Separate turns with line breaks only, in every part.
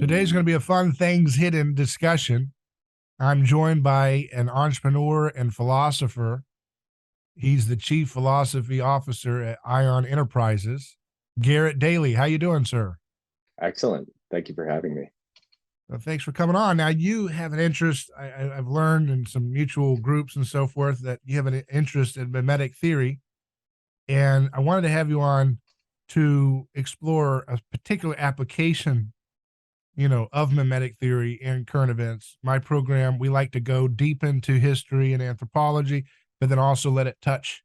Today's going to be a fun things hidden discussion. I'm joined by an entrepreneur and philosopher. He's the chief philosophy officer at Ion Enterprises, Garrett Dailey. How you doing, sir?
Excellent. Thank you for having me.
Well, thanks for coming on. Now, you have an interest, I've learned in some mutual groups and so forth, that you have an interest in mimetic theory. And I wanted to have you on to explore a particular application of mimetic theory in current events. My program, we like to go deep into history and anthropology, but then also let it touch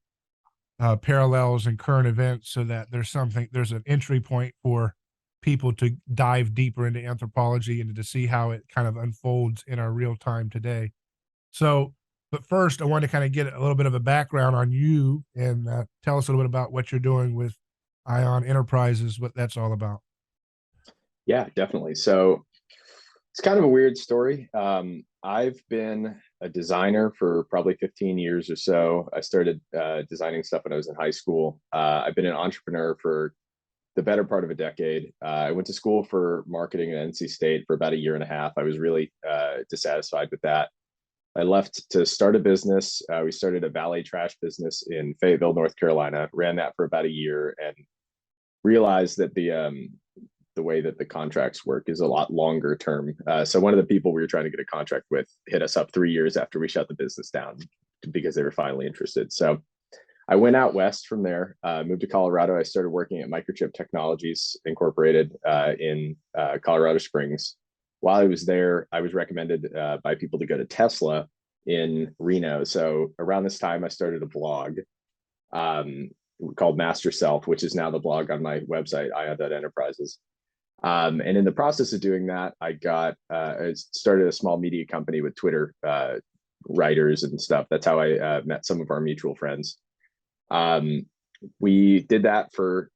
parallels in current events so that there's an entry point for people to dive deeper into anthropology and to see how it kind of unfolds in our real time today. So, but first, I want to kind of get a little bit of a background on you and tell us a little bit about what you're doing with Ion Enterprises, what that's all about.
Yeah, definitely. So it's kind of a weird story. I've been a designer for probably 15 years or so. I started designing stuff when I was in high school. I've been an entrepreneur for the better part of a decade. I went to school for marketing at NC State for about a year and a half. I was really dissatisfied with that. I left to start a business. We started a valet trash business in Fayetteville, North Carolina, ran that for about a year and realized that the way that the contracts work is a lot longer term. So one of the people we were trying to get a contract with hit us up 3 years after we shut the business down because they were finally interested. So I went out west from there, moved to Colorado. I started working at Microchip Technologies Incorporated in Colorado Springs. While I was there, I was recommended by people to go to Tesla in Reno. So around this time, I started a blog called Master Self, which is now the blog on my website, ion.enterprises. And in the process of doing that, I started a small media company with Twitter writers and stuff. That's how I met some of our mutual friends. We did that for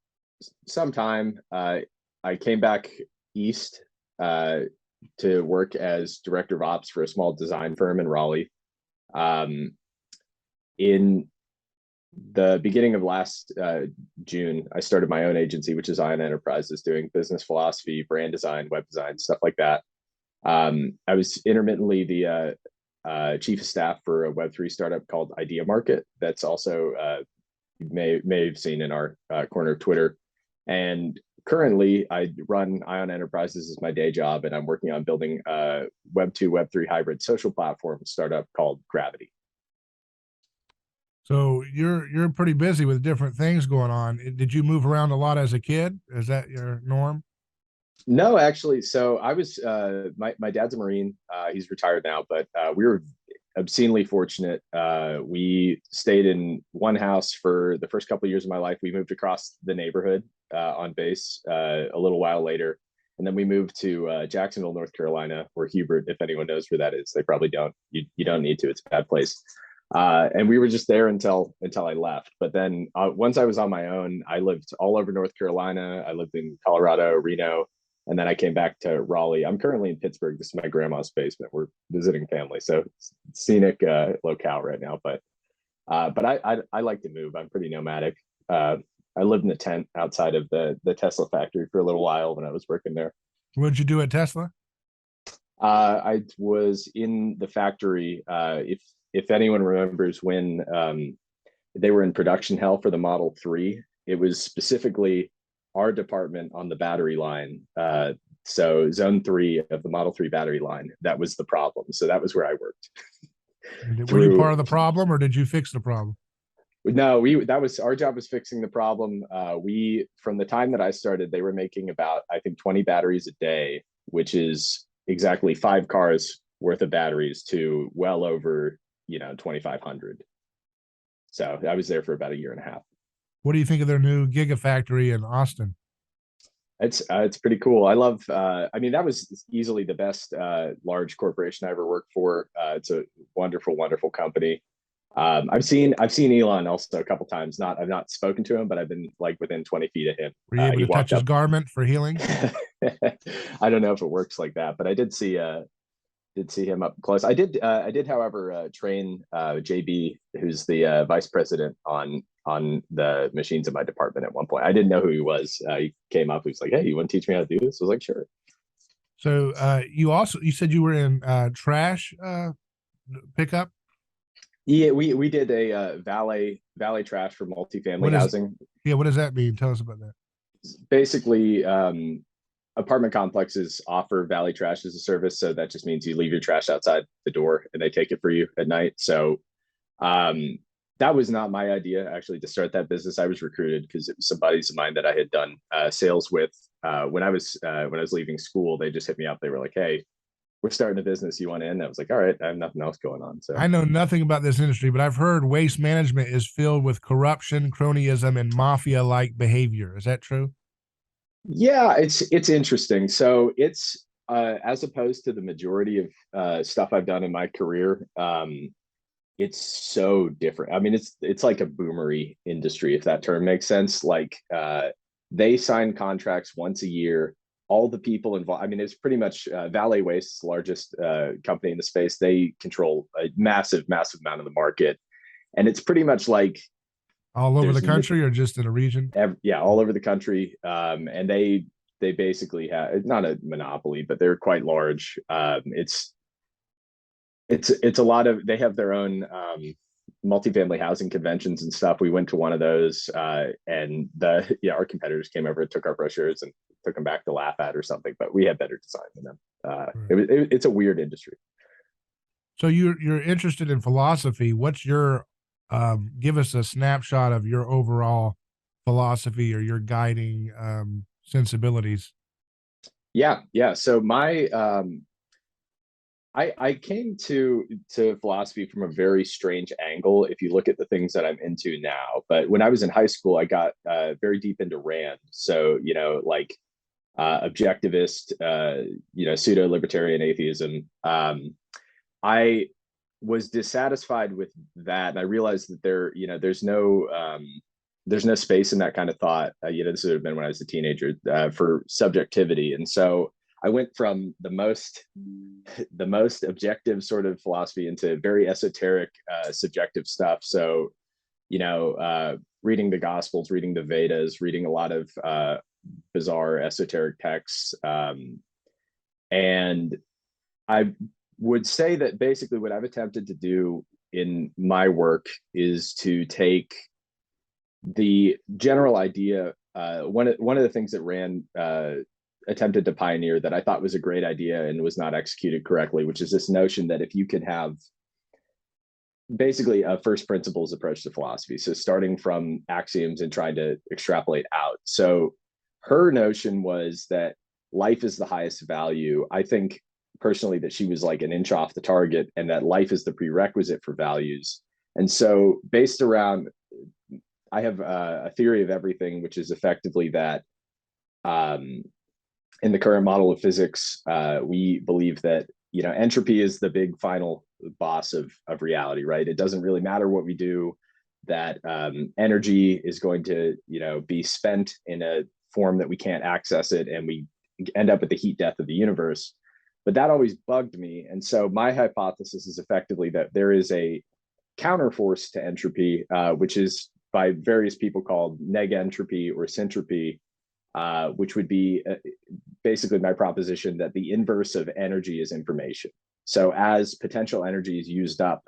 some time. I came back east to work as director of ops for a small design firm in Raleigh. In the beginning of last June, I started my own agency, which is Ion Enterprises, doing business philosophy, brand design, web design, stuff like that. I was intermittently the chief of staff for a Web3 startup called Idea Market. That's also you may have seen in our corner of Twitter. And currently, I run Ion Enterprises as my day job, and I'm working on building a Web2, Web3 hybrid social platform startup called Gravity.
So you're pretty busy with different things going on. Did you move around a lot as a kid? Is that your norm?
No, actually. So I was my dad's a Marine. He's retired now, but we were obscenely fortunate. We stayed in one house for the first couple of years of my life. We moved across the neighborhood on base a little while later, and then we moved to Jacksonville, North Carolina, where Hubert, if anyone knows where that is, they probably don't. You don't need to. It's a bad place. And we were just there until I left. But then once I was on my own, I lived all over North Carolina. I lived in Colorado, Reno, and then I came back to Raleigh. I'm currently in Pittsburgh. This is my grandma's basement. We're visiting family, so scenic locale right now. But I like to move. I'm pretty nomadic. I lived in a tent outside of the Tesla factory for a little while when I was working there.
What did you do at Tesla?
I was in the factory. If anyone remembers when they were in production hell for the Model 3, it was specifically our department on the battery line. So zone 3 of the Model 3 battery line, that was the problem. So that was where I worked.
Were you part of the problem, or did you fix the problem?
No, that was our job, was fixing the problem. From the time that I started, they were making about, I think, 20 batteries a day, which is exactly 5 cars worth of batteries to well over 2,500. So I was there for about a year and a half.
What do you think of their new gigafactory in Austin?
It's pretty cool. I love. I mean, that was easily the best large corporation I ever worked for. It's a wonderful, wonderful company. I've seen Elon also a couple times. I've not spoken to him, but I've been like within 20 feet of him.
Were you able to touch his garment for healing?
I don't know if it works like that, but I did see him up close. I did, however, train JB, who's the vice president, on the machines in my department at one point. I didn't know who he was. He came up, he was like, "Hey, you want to teach me how to do this?" I was like, "Sure."
So you said you were in trash pickup.
Yeah, we did a valet trash for multifamily
What is
housing.
Yeah, what does that mean? Tell us about that.
Basically, apartment complexes offer valet trash as a service, so that just means you leave your trash outside the door and they take it for you at night. So um, that was not my idea actually to start that business. I was recruited because it was some buddies of mine that I had done sales with when I was leaving school. They just hit me up. They were like, "Hey, we're starting a business. You want in?" I was like, "All right, I have nothing else going on." So
I know nothing about this industry, but I've heard waste management is filled with corruption, cronyism, and mafia-like behavior. Is that true?
yeah, it's interesting. So it's as opposed to the majority of stuff I've done in my career, it's so different. I mean, it's like a boomery industry, if that term makes sense. Like they sign contracts once a year. All the people involved. I mean, it's pretty much Valet Waste's largest company in the space. They control a massive, massive amount of the market, and it's pretty much like
All over the
there's
country or just in a region?
yeah, all over the country. And they basically have not a monopoly, but they're quite large. It's a lot of they have their own multifamily housing conventions and stuff. We went to one of those, and the yeah, our competitors came over, took our brochures, and took them back to laugh at or something. But we had better design than them.
Right.
It's a weird industry.
So you're interested in philosophy. What's your give us a snapshot of your overall philosophy or your guiding sensibilities?
Yeah, yeah. So my I came to philosophy from a very strange angle if you look at the things that I'm into now. But when I was in high school, I got very deep into Rand. So, like objectivist, pseudo libertarian atheism. I was dissatisfied with that, and I realized that there's no space in that kind of thought. This would have been when I was a teenager for subjectivity, and so I went from the most objective sort of philosophy into very esoteric, subjective stuff. So, reading the Gospels, reading the Vedas, reading a lot of bizarre esoteric texts, and I would say that basically what I've attempted to do in my work is to take the general idea. One of the things that Rand attempted to pioneer that I thought was a great idea and was not executed correctly, which is this notion that if you could have basically a first principles approach to philosophy, so starting from axioms and trying to extrapolate out. So her notion was that life is the highest value. I think personally that she was like an inch off the target and that life is the prerequisite for values. And so based around, I have a theory of everything, which is effectively that in the current model of physics, we believe that entropy is the big final boss of reality, right? It doesn't really matter what we do. That energy is going to be spent in a form that we can't access it, and we end up with the heat death of the universe. But that always bugged me, and so my hypothesis is effectively that there is a counterforce to entropy, which is by various people called negentropy or syntropy, which would be basically my proposition that the inverse of energy is information. So as potential energy is used up,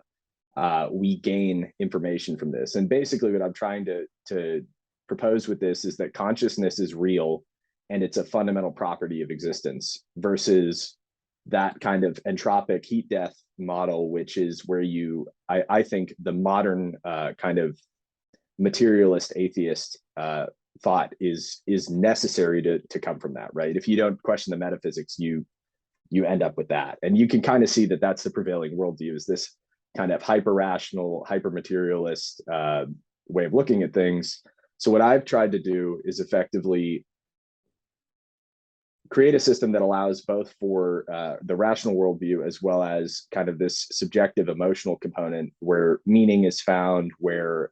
we gain information from this. And basically what I'm trying to propose with this is that consciousness is real and it's a fundamental property of existence versus that kind of entropic heat death model, which is where I think the modern kind of materialist atheist thought is necessary to come from that, right? If you don't question the metaphysics, you end up with that. And you can kind of see that that's the prevailing worldview, is this kind of hyper rational, hyper materialist way of looking at things. So what I've tried to do is effectively create a system that allows both for the rational worldview as well as kind of this subjective emotional component where meaning is found, where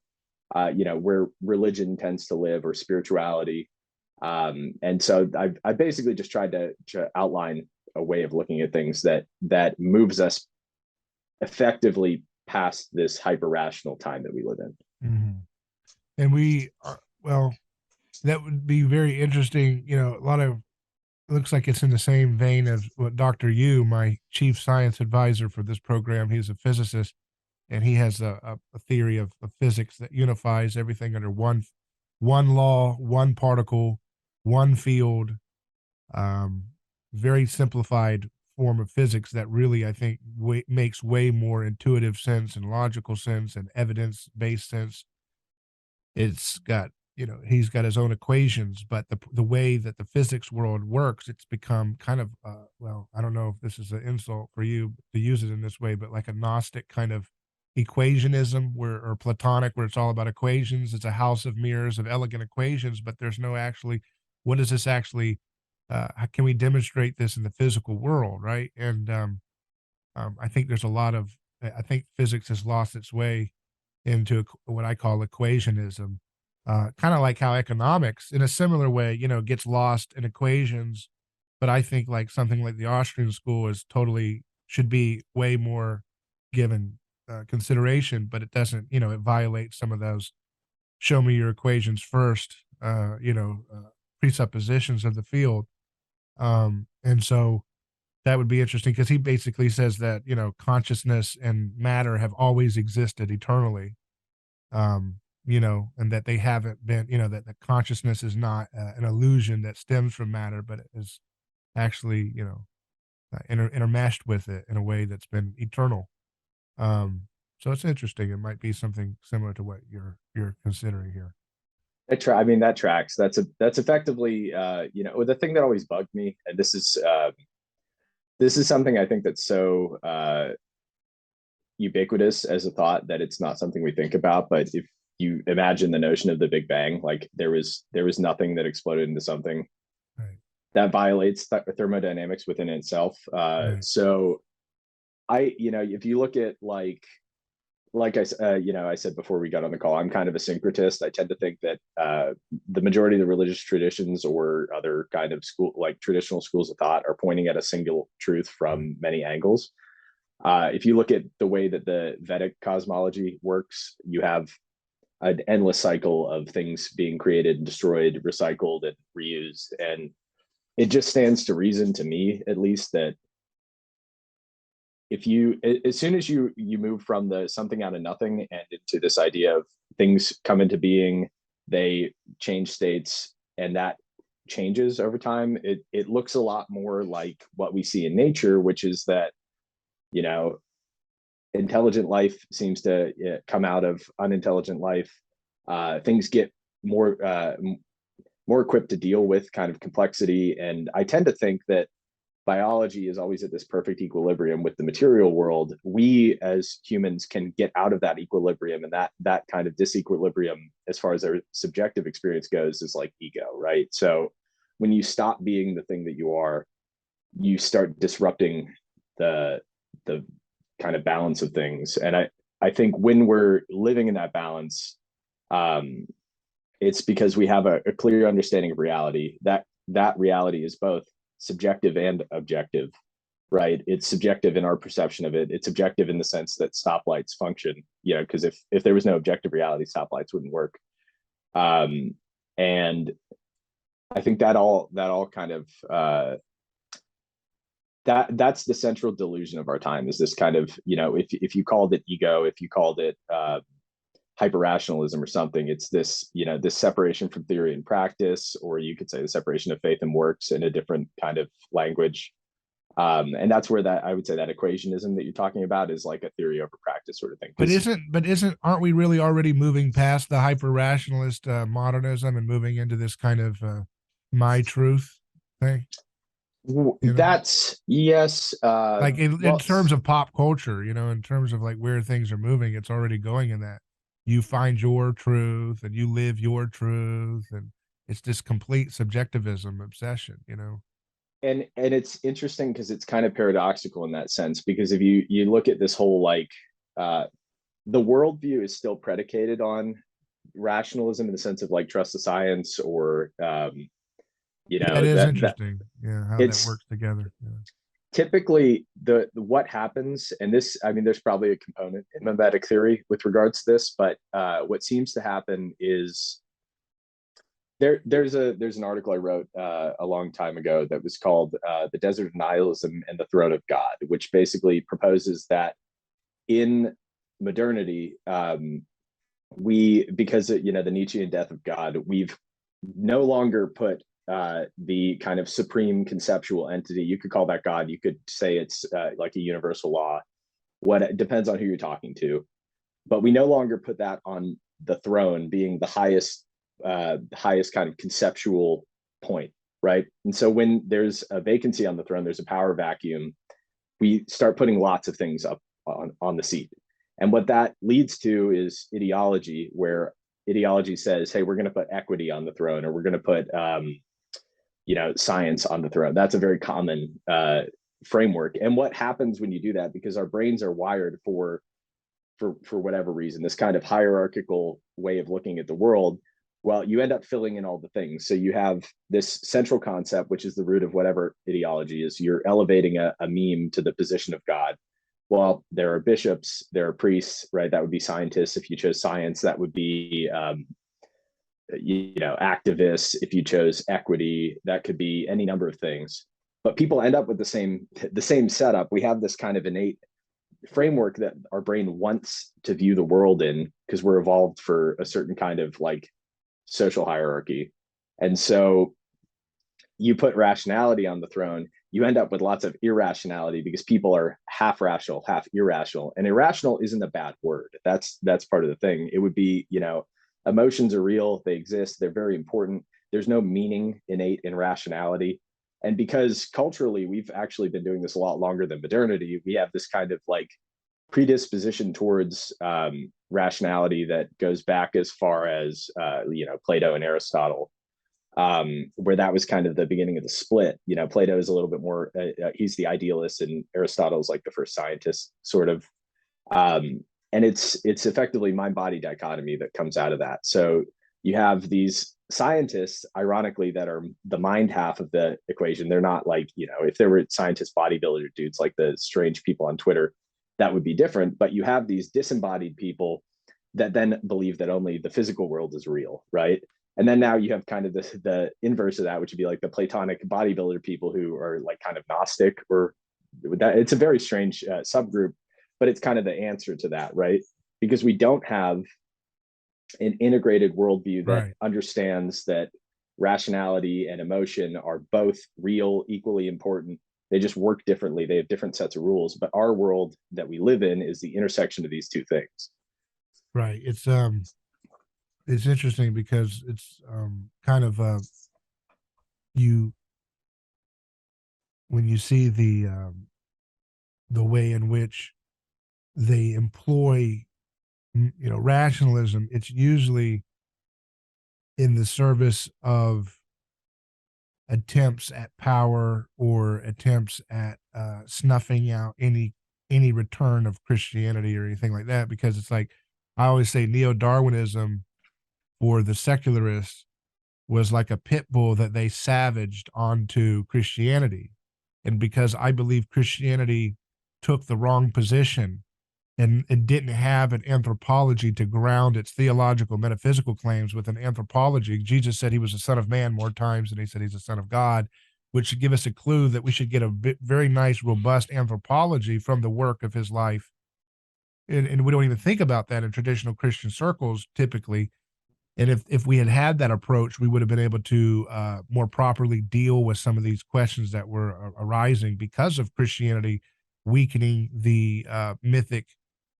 where religion tends to live, or spirituality. And so I basically just tried to outline a way of looking at things that moves us effectively past this hyper rational time that we live in.
Mm-hmm. And we are, well, that would be very interesting. A lot of looks like it's in the same vein as what Dr. Yu, my chief science advisor for this program. He's a physicist, and he has a theory of physics that unifies everything under one law, one particle, one field. Um, Very simplified form of physics that really, I think, makes way more intuitive sense and logical sense and evidence based sense. It's got, he's got his own equations, but the way that the physics world works, it's become kind of, well, I don't know if this is an insult for you to use it in this way, but like a Gnostic kind of equationism, or Platonic, where it's all about equations. It's a house of mirrors of elegant equations, but there's no actually, what is this actually, how can we demonstrate this in the physical world, right? And I think there's a lot of, I think physics has lost its way into what I call equationism, kind of like how economics, in a similar way, gets lost in equations. But I think like something like the Austrian school is totally, should be way more given consideration, but it doesn't. It violates some of those show me your equations first, presuppositions of the field. And so that would be interesting because he basically says that consciousness and matter have always existed eternally, and that they haven't been, that the consciousness is not an illusion that stems from matter, but it is actually, intermeshed with it in a way that's been eternal. Um, so it's interesting. It might be something similar to what you're considering here.
I mean, that tracks. That's effectively, the thing that always bugged me, and this is something I think that's so ubiquitous as a thought that it's not something we think about. But if you imagine the notion of the Big Bang, like there was nothing that exploded into something
Right.
that violates thermodynamics within itself.
Right.
So if you look at I said before we got on the call, I'm kind of a syncretist. I tend to think that the majority of the religious traditions or other kind of traditional schools of thought are pointing at a single truth from many angles. If you look at the way that the Vedic cosmology works, you have an endless cycle of things being created and destroyed, recycled and reused. And it just stands to reason, to me at least, that as soon as you move from the something out of nothing and into this idea of things come into being, they change states, and that changes over time, it looks a lot more like what we see in nature, which is that you know intelligent life seems to come out of unintelligent life. Things get more equipped to deal with kind of complexity, and I tend to think that biology is always at this perfect equilibrium with the material world. We as humans can get out of that equilibrium, and that kind of disequilibrium, as far as our subjective experience goes, is like ego, right? So when you stop being the thing that you are, you start disrupting the kind of balance of things. And I think when we're living in that balance, it's because we have a clear understanding of reality. That reality is both subjective and objective, right? It's subjective in our perception of it. It's objective in the sense that stoplights function, because if there was no objective reality, stoplights wouldn't work. And I think that all kind of that's the central delusion of our time, is this kind of, if you called it ego, if you called it hyper rationalism or something, it's this, this separation from theory and practice, or you could say the separation of faith and works in a different kind of language. And that's where I would say that equationism that you're talking about is like a theory over practice sort of thing.
Aren't we really already moving past the hyper rationalist modernism and moving into this kind of my truth thing?
That's yes.
Like in terms of pop culture, in terms of like where things are moving, it's already going in that you find your truth and you live your truth, and it's this complete subjectivism obsession.
And it's interesting because it's kind of paradoxical in that sense, because if you look at this whole the worldview is still predicated on rationalism in the sense of like trust the science, or
That is interesting. Yeah, how that
it's
works together. Yeah.
typically what happens, and this, I mean, there's probably a component in mimetic theory with regards to this, but what seems to happen is There's an article I wrote a long time ago that was called "The Desert of Nihilism and the Throne of God," which basically proposes that in modernity, because of, the Nietzschean death of God, we've no longer put the kind of supreme conceptual entity. You could call that God. You could say it's like a universal law. What it depends on who you're talking to, but we no longer put that on the throne, being the highest kind of conceptual point, right? And so when there's a vacancy on the throne, there's a power vacuum. We start putting lots of things up on the seat. And what that leads to is ideology, where ideology says, hey, we're going to put equity on the throne, or we're going to put, science on the throne. That's a very common framework. And what happens when you do that, because our brains are wired for whatever reason, this kind of hierarchical way of looking at the world, well, you end up filling in all the things. So you have this central concept, which is the root of whatever ideology is. You're elevating a meme to the position of God. Well, there are bishops, there are priests, right? That would be scientists. If you chose science, that would be, activists. If you chose equity, that could be any number of things. But people end up with the same setup. We have this kind of innate framework that our brain wants to view the world in, because we're evolved for a certain kind of like social hierarchy. And so you put rationality on the throne, you end up with lots of irrationality, because people are half rational, half irrational. And irrational isn't a bad word. That's part of the thing. It would be, emotions are real, they exist, they're very important. There's no meaning innate in rationality. And because culturally we've actually been doing this a lot longer than modernity, we have this kind of like predisposition towards rationality that goes back as far as Plato and Aristotle, where that was kind of the beginning of the split. Plato is a little bit more he's the idealist, and Aristotle's like the first scientist, sort of. And it's effectively mind-body dichotomy that comes out of that. So you have these scientists, ironically, that are the mind half of the equation. They're not like, if there were scientist bodybuilder dudes like the strange people on Twitter, that would be different. But you have these disembodied people that then believe that only the physical world is real, right? And then now you have kind of the inverse of that, which would be like the Platonic bodybuilder people who are like kind of Gnostic, or that. It's a very strange subgroup, but it's kind of the answer to that, right? Because we don't have an integrated worldview that
Right.
understands that rationality and emotion are both real, equally important. They just work differently. They have different sets of rules. But our world that we live in is the intersection of these two things.
Right. It's interesting because it's kind of you when you see the way in which they employ rationalism, it's usually in the service of attempts at power, or attempts at snuffing out any return of Christianity or anything like that. Because it's like, I always say, neo-Darwinism for the secularists was like a pit bull that they savaged onto Christianity. And because I believe Christianity took the wrong position, and it didn't have an anthropology to ground its theological metaphysical claims with an anthropology. Jesus said he was the Son of Man more times than he said he's the Son of God, which should give us a clue that we should get a very nice, robust anthropology from the work of his life. And we don't even think about that in traditional Christian circles typically. And if we had that approach, we would have been able to more properly deal with some of these questions that were arising because of Christianity weakening the mythic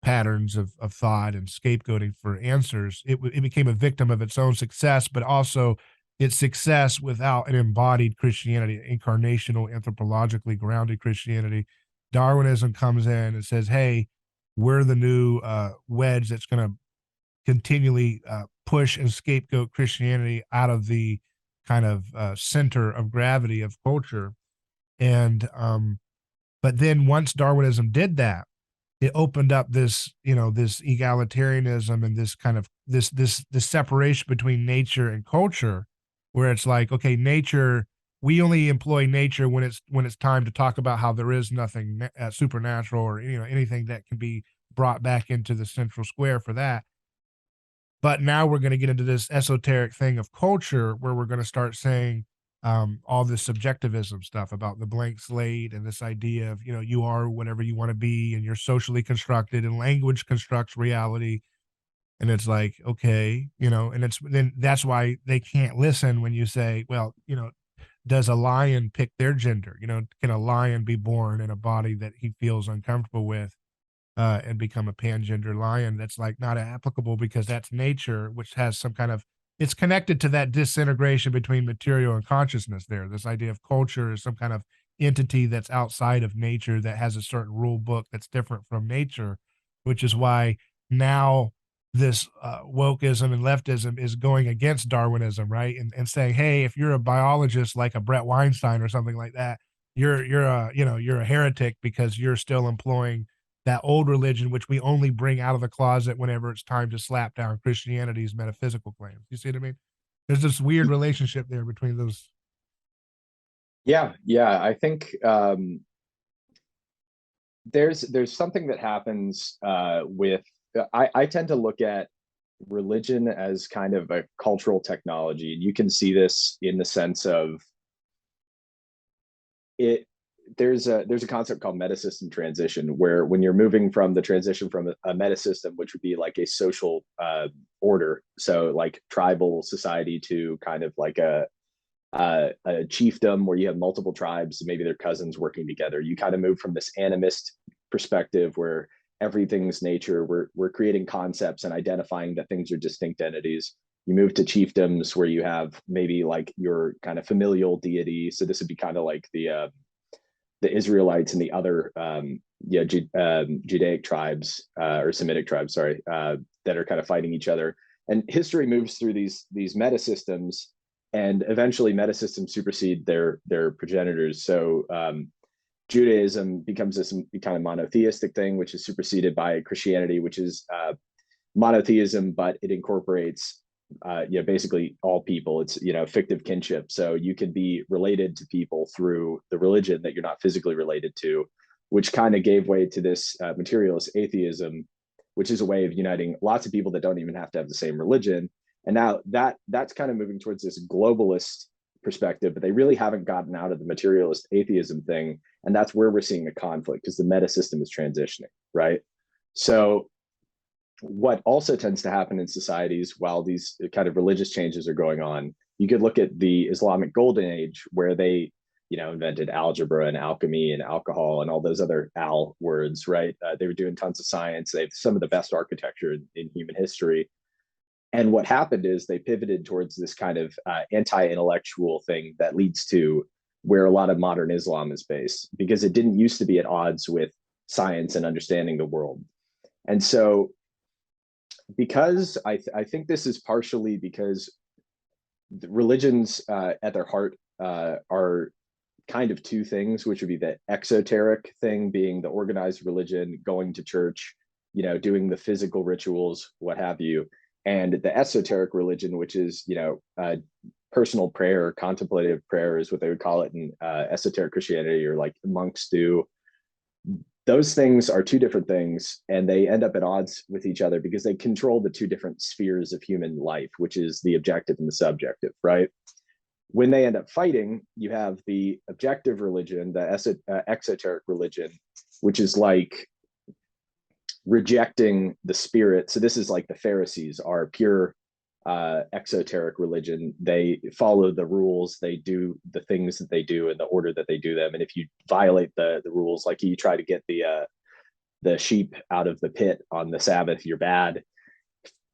patterns of thought and scapegoating for answers. It became a victim of its own success, but also its success without an embodied Christianity, incarnational, anthropologically grounded Christianity. Darwinism comes in and says, hey, we're the new wedge that's going to continually push and scapegoat Christianity out of the kind of center of gravity of culture. And but then once Darwinism did that, it opened up this, this egalitarianism and this kind of this separation between nature and culture, where it's like, okay, nature, we only employ nature when it's time to talk about how there is nothing supernatural, or anything that can be brought back into the central square for that. But now we're going to get into this esoteric thing of culture where we're going to start saying all this subjectivism stuff about the blank slate and this idea of, you are whatever you want to be and you're socially constructed and language constructs reality. And it's like, okay, and then that's why they can't listen when you say, well, does a lion pick their gender? Can a lion be born in a body that he feels uncomfortable with? And become a pangender lion? That's like not applicable because that's nature, which has some kind of, it's connected to that disintegration between material and consciousness there. This idea of culture is some kind of entity that's outside of nature that has a certain rule book that's different from nature, which is why now this wokeism and leftism is going against Darwinism, right? And saying, hey, if you're a biologist like a Brett Weinstein or something like that, you're a heretic because you're still employing that old religion, which we only bring out of the closet whenever it's time to slap down Christianity's metaphysical claims. You see what I mean? There's this weird relationship there between those.
Yeah. I think there's something that happens with I tend to look at religion as kind of a cultural technology. And you can see this in the sense of it. There's a concept called metasystem transition, where when you're moving from the transition from a metasystem, which would be like a social order, so like tribal society, to kind of like a chiefdom where you have multiple tribes, maybe they're cousins working together. You kind of move from this animist perspective where everything's nature. We're creating concepts and identifying that things are distinct entities. You move to chiefdoms where you have maybe like your kind of familial deity. So this would be kind of like the Israelites and the other Judaic tribes or Semitic tribes, sorry, that are kind of fighting each other. And history moves through these metasystems, and eventually metasystems supersede their progenitors. So Judaism becomes this kind of monotheistic thing, which is superseded by Christianity, which is monotheism, but it incorporates basically all people. It's fictive kinship, so you can be related to people through the religion that you're not physically related to, which kind of gave way to this materialist atheism, which is a way of uniting lots of people that don't even have to have the same religion. And now that's kind of moving towards this globalist perspective, but they really haven't gotten out of the materialist atheism thing, and that's where we're seeing the conflict, because the meta system is transitioning, right? So what also tends to happen in societies while these kind of religious changes are going on, you could look at the Islamic golden age, where they invented algebra and alchemy and alcohol and all those other al words, right? They were doing tons of science. They have some of the best architecture in human history. And what happened is they pivoted towards this kind of anti-intellectual thing that leads to where a lot of modern Islam is based, because it didn't used to be at odds with science and understanding the world. And so because I think this is partially because religions at their heart are kind of two things, which would be the exoteric thing being the organized religion, going to church, doing the physical rituals, what have you, and the esoteric religion, which is personal prayer, contemplative prayer is what they would call it in esoteric Christianity, or like monks do. Those things are two different things, and they end up at odds with each other because they control the two different spheres of human life, which is the objective and the subjective, right? When they end up fighting, you have the objective religion, the exoteric religion, which is like rejecting the spirit. So this is like the Pharisees are pure exoteric religion. They follow the rules, they do the things that they do in the order that they do them, and if you violate the rules, like you try to get the sheep out of the pit on the Sabbath, you're bad.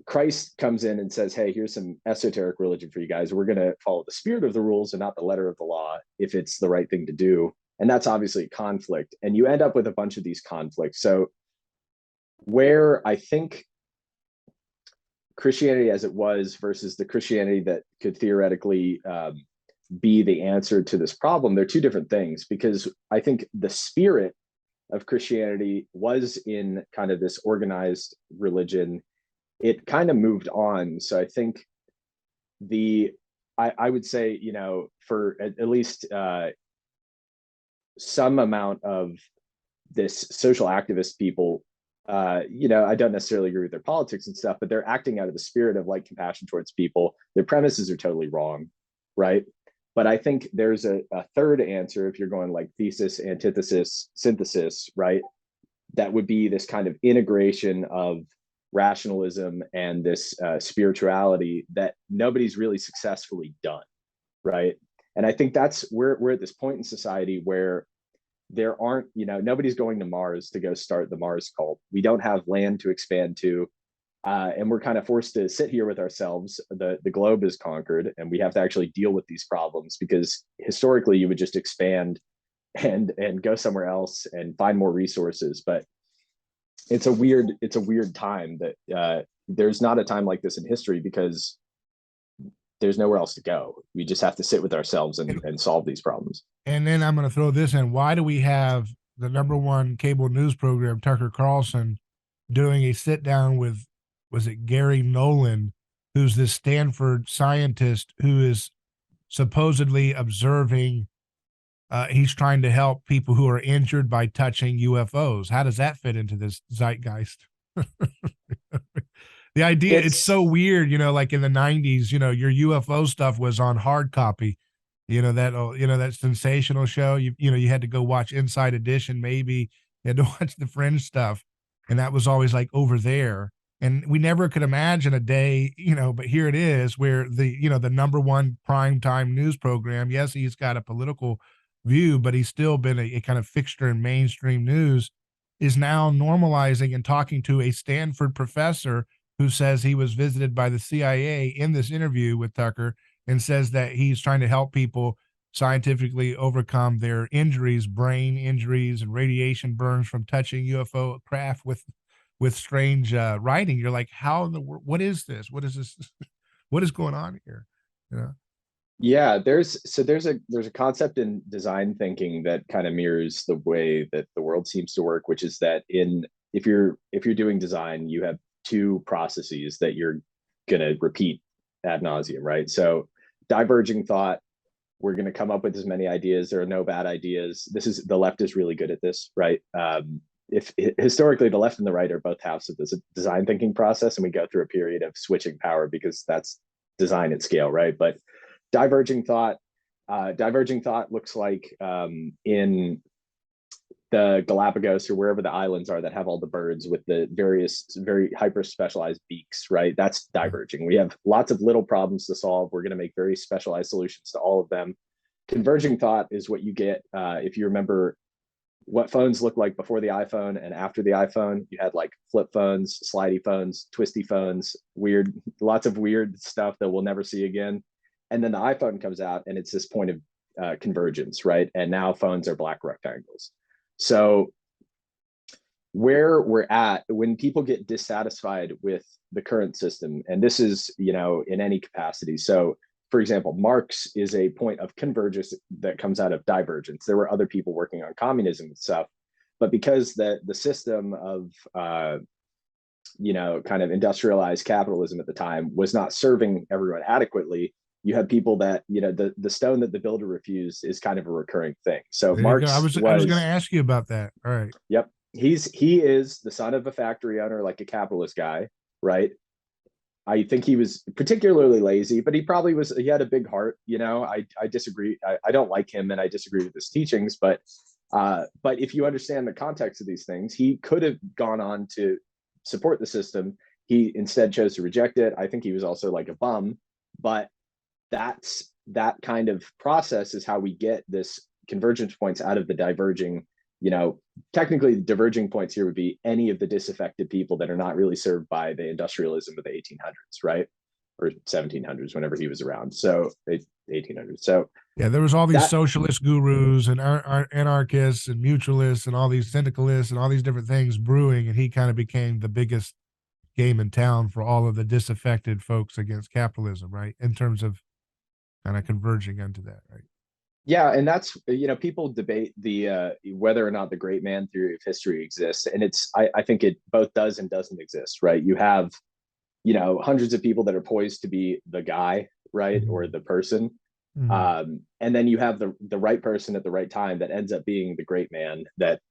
Christ comes in and says, hey, here's some esoteric religion for you guys. We're going to follow the spirit of the rules and not the letter of the law, if it's the right thing to do. And that's obviously conflict, and you end up with a bunch of these conflicts. So where I think Christianity as it was versus the Christianity that could theoretically be the answer to this problem, they're two different things, because I think the spirit of Christianity was in kind of this organized religion. It kind of moved on. So I think I would say, for at least some amount of this social activist people I don't necessarily agree with their politics and stuff, but they're acting out of the spirit of like compassion towards people. Their premises are totally wrong, right? But I think there's a third answer if you're going like thesis, antithesis, synthesis, right? That would be this kind of integration of rationalism and this spirituality that nobody's really successfully done, right? And I think that's we're at this point in society where there aren't, nobody's going to Mars to go start the Mars cult. We don't have land to expand to. And we're kind of forced to sit here with ourselves. The globe is conquered, and we have to actually deal with these problems because historically you would just expand and go somewhere else and find more resources. But it's a weird time that there's not a time like this in history because there's nowhere else to go. We just have to sit with ourselves and solve these problems.
And then I'm going to throw this in. Why do we have the #1 cable news program, Tucker Carlson, doing a sit down with, was it Gary Nolan, who's this Stanford scientist who is supposedly observing, he's trying to help people who are injured by touching UFOs. How does that fit into this zeitgeist? The idea, it's so weird, like in the 90s, your UFO stuff was on hard copy. That sensational show. You had to go watch Inside Edition, maybe you had to watch the Fringe stuff, and that was always like over there. And we never could imagine a day, but here it is, where the #1 primetime news program. Yes, he's got a political view, but he's still been a kind of fixture in mainstream news. Is now normalizing and talking to a Stanford professor who says he was visited by the CIA in this interview with Tucker, and says that he's trying to help people scientifically overcome their injuries, brain injuries, and radiation burns from touching UFO craft with strange writing. You're like, how in the world? What is this? What is this? What is going on here?
Yeah, there's a concept in design thinking that kind of mirrors the way that the world seems to work, which is that if you're doing design, you have two processes that you're gonna repeat ad nauseum, right? So diverging thought, we're going to come up with as many ideas. There are no bad ideas. The left is really good at this, right? If historically the left and the right are both halves of this design thinking process, and we go through a period of switching power because that's design at scale, right? But diverging thought looks like in the Galapagos or wherever the islands are that have all the birds with the various very hyper specialized beaks, right? That's diverging. We have lots of little problems to solve. We're going to make very specialized solutions to all of them. Converging thought is what you get if you remember what phones look like before the iPhone and after the iPhone. You had like flip phones, slidey phones, twisty phones, lots of weird stuff that we'll never see again. And then the iPhone comes out and it's this point of convergence, right? And now phones are black rectangles. So where we're at when people get dissatisfied with the current system, and this is, in any capacity. So for example, Marx is a point of convergence that comes out of divergence. There were other people working on communism and stuff, but because the system of, kind of industrialized capitalism at the time was not serving everyone adequately, you have people that, the stone that the builder refused is kind of a recurring thing. So Marx
I was going to ask you about that. All right.
Yep. He is the son of a factory owner, like a capitalist guy, right? I think he was particularly lazy, but he had a big heart. I disagree. I don't like him and I disagree with his teachings, but if you understand the context of these things, he could have gone on to support the system. He instead chose to reject it. I think he was also like a bum, but that kind of process is how we get this convergence points out of the diverging. Technically the diverging points here would be any of the disaffected people that are not really served by the industrialism of the 1800s, right? Or 1700s, whenever he was around. So 1800s. So
yeah, there was all these socialist gurus and anarchists and mutualists and all these syndicalists and all these different things brewing, and he kind of became the biggest game in town for all of the disaffected folks against capitalism, right? In terms of kind of converging into that, right?
Yeah, and that's, people debate the whether or not the great man theory of history exists, and I think it both does and doesn't exist, right? You have, hundreds of people that are poised to be the guy, right, or the person, and then you have the right person at the right time that ends up being the great man that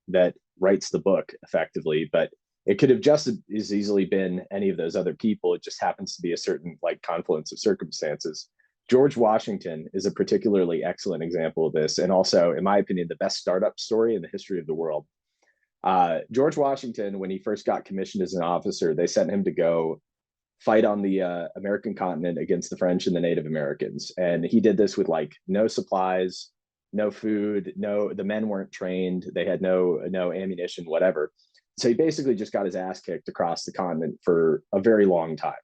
writes the book effectively. But It could have just as easily been any of those other people. It just happens to be a certain like confluence of circumstances. George Washington is a particularly excellent example of this, and also, in my opinion, the best startup story in the history of the world. George Washington, when he first got commissioned as an officer, they sent him to go fight on the American continent against the French and the Native Americans. And he did this with like no supplies, no food, the men weren't trained, they had no ammunition, whatever. So he basically just got his ass kicked across the continent for a very long time.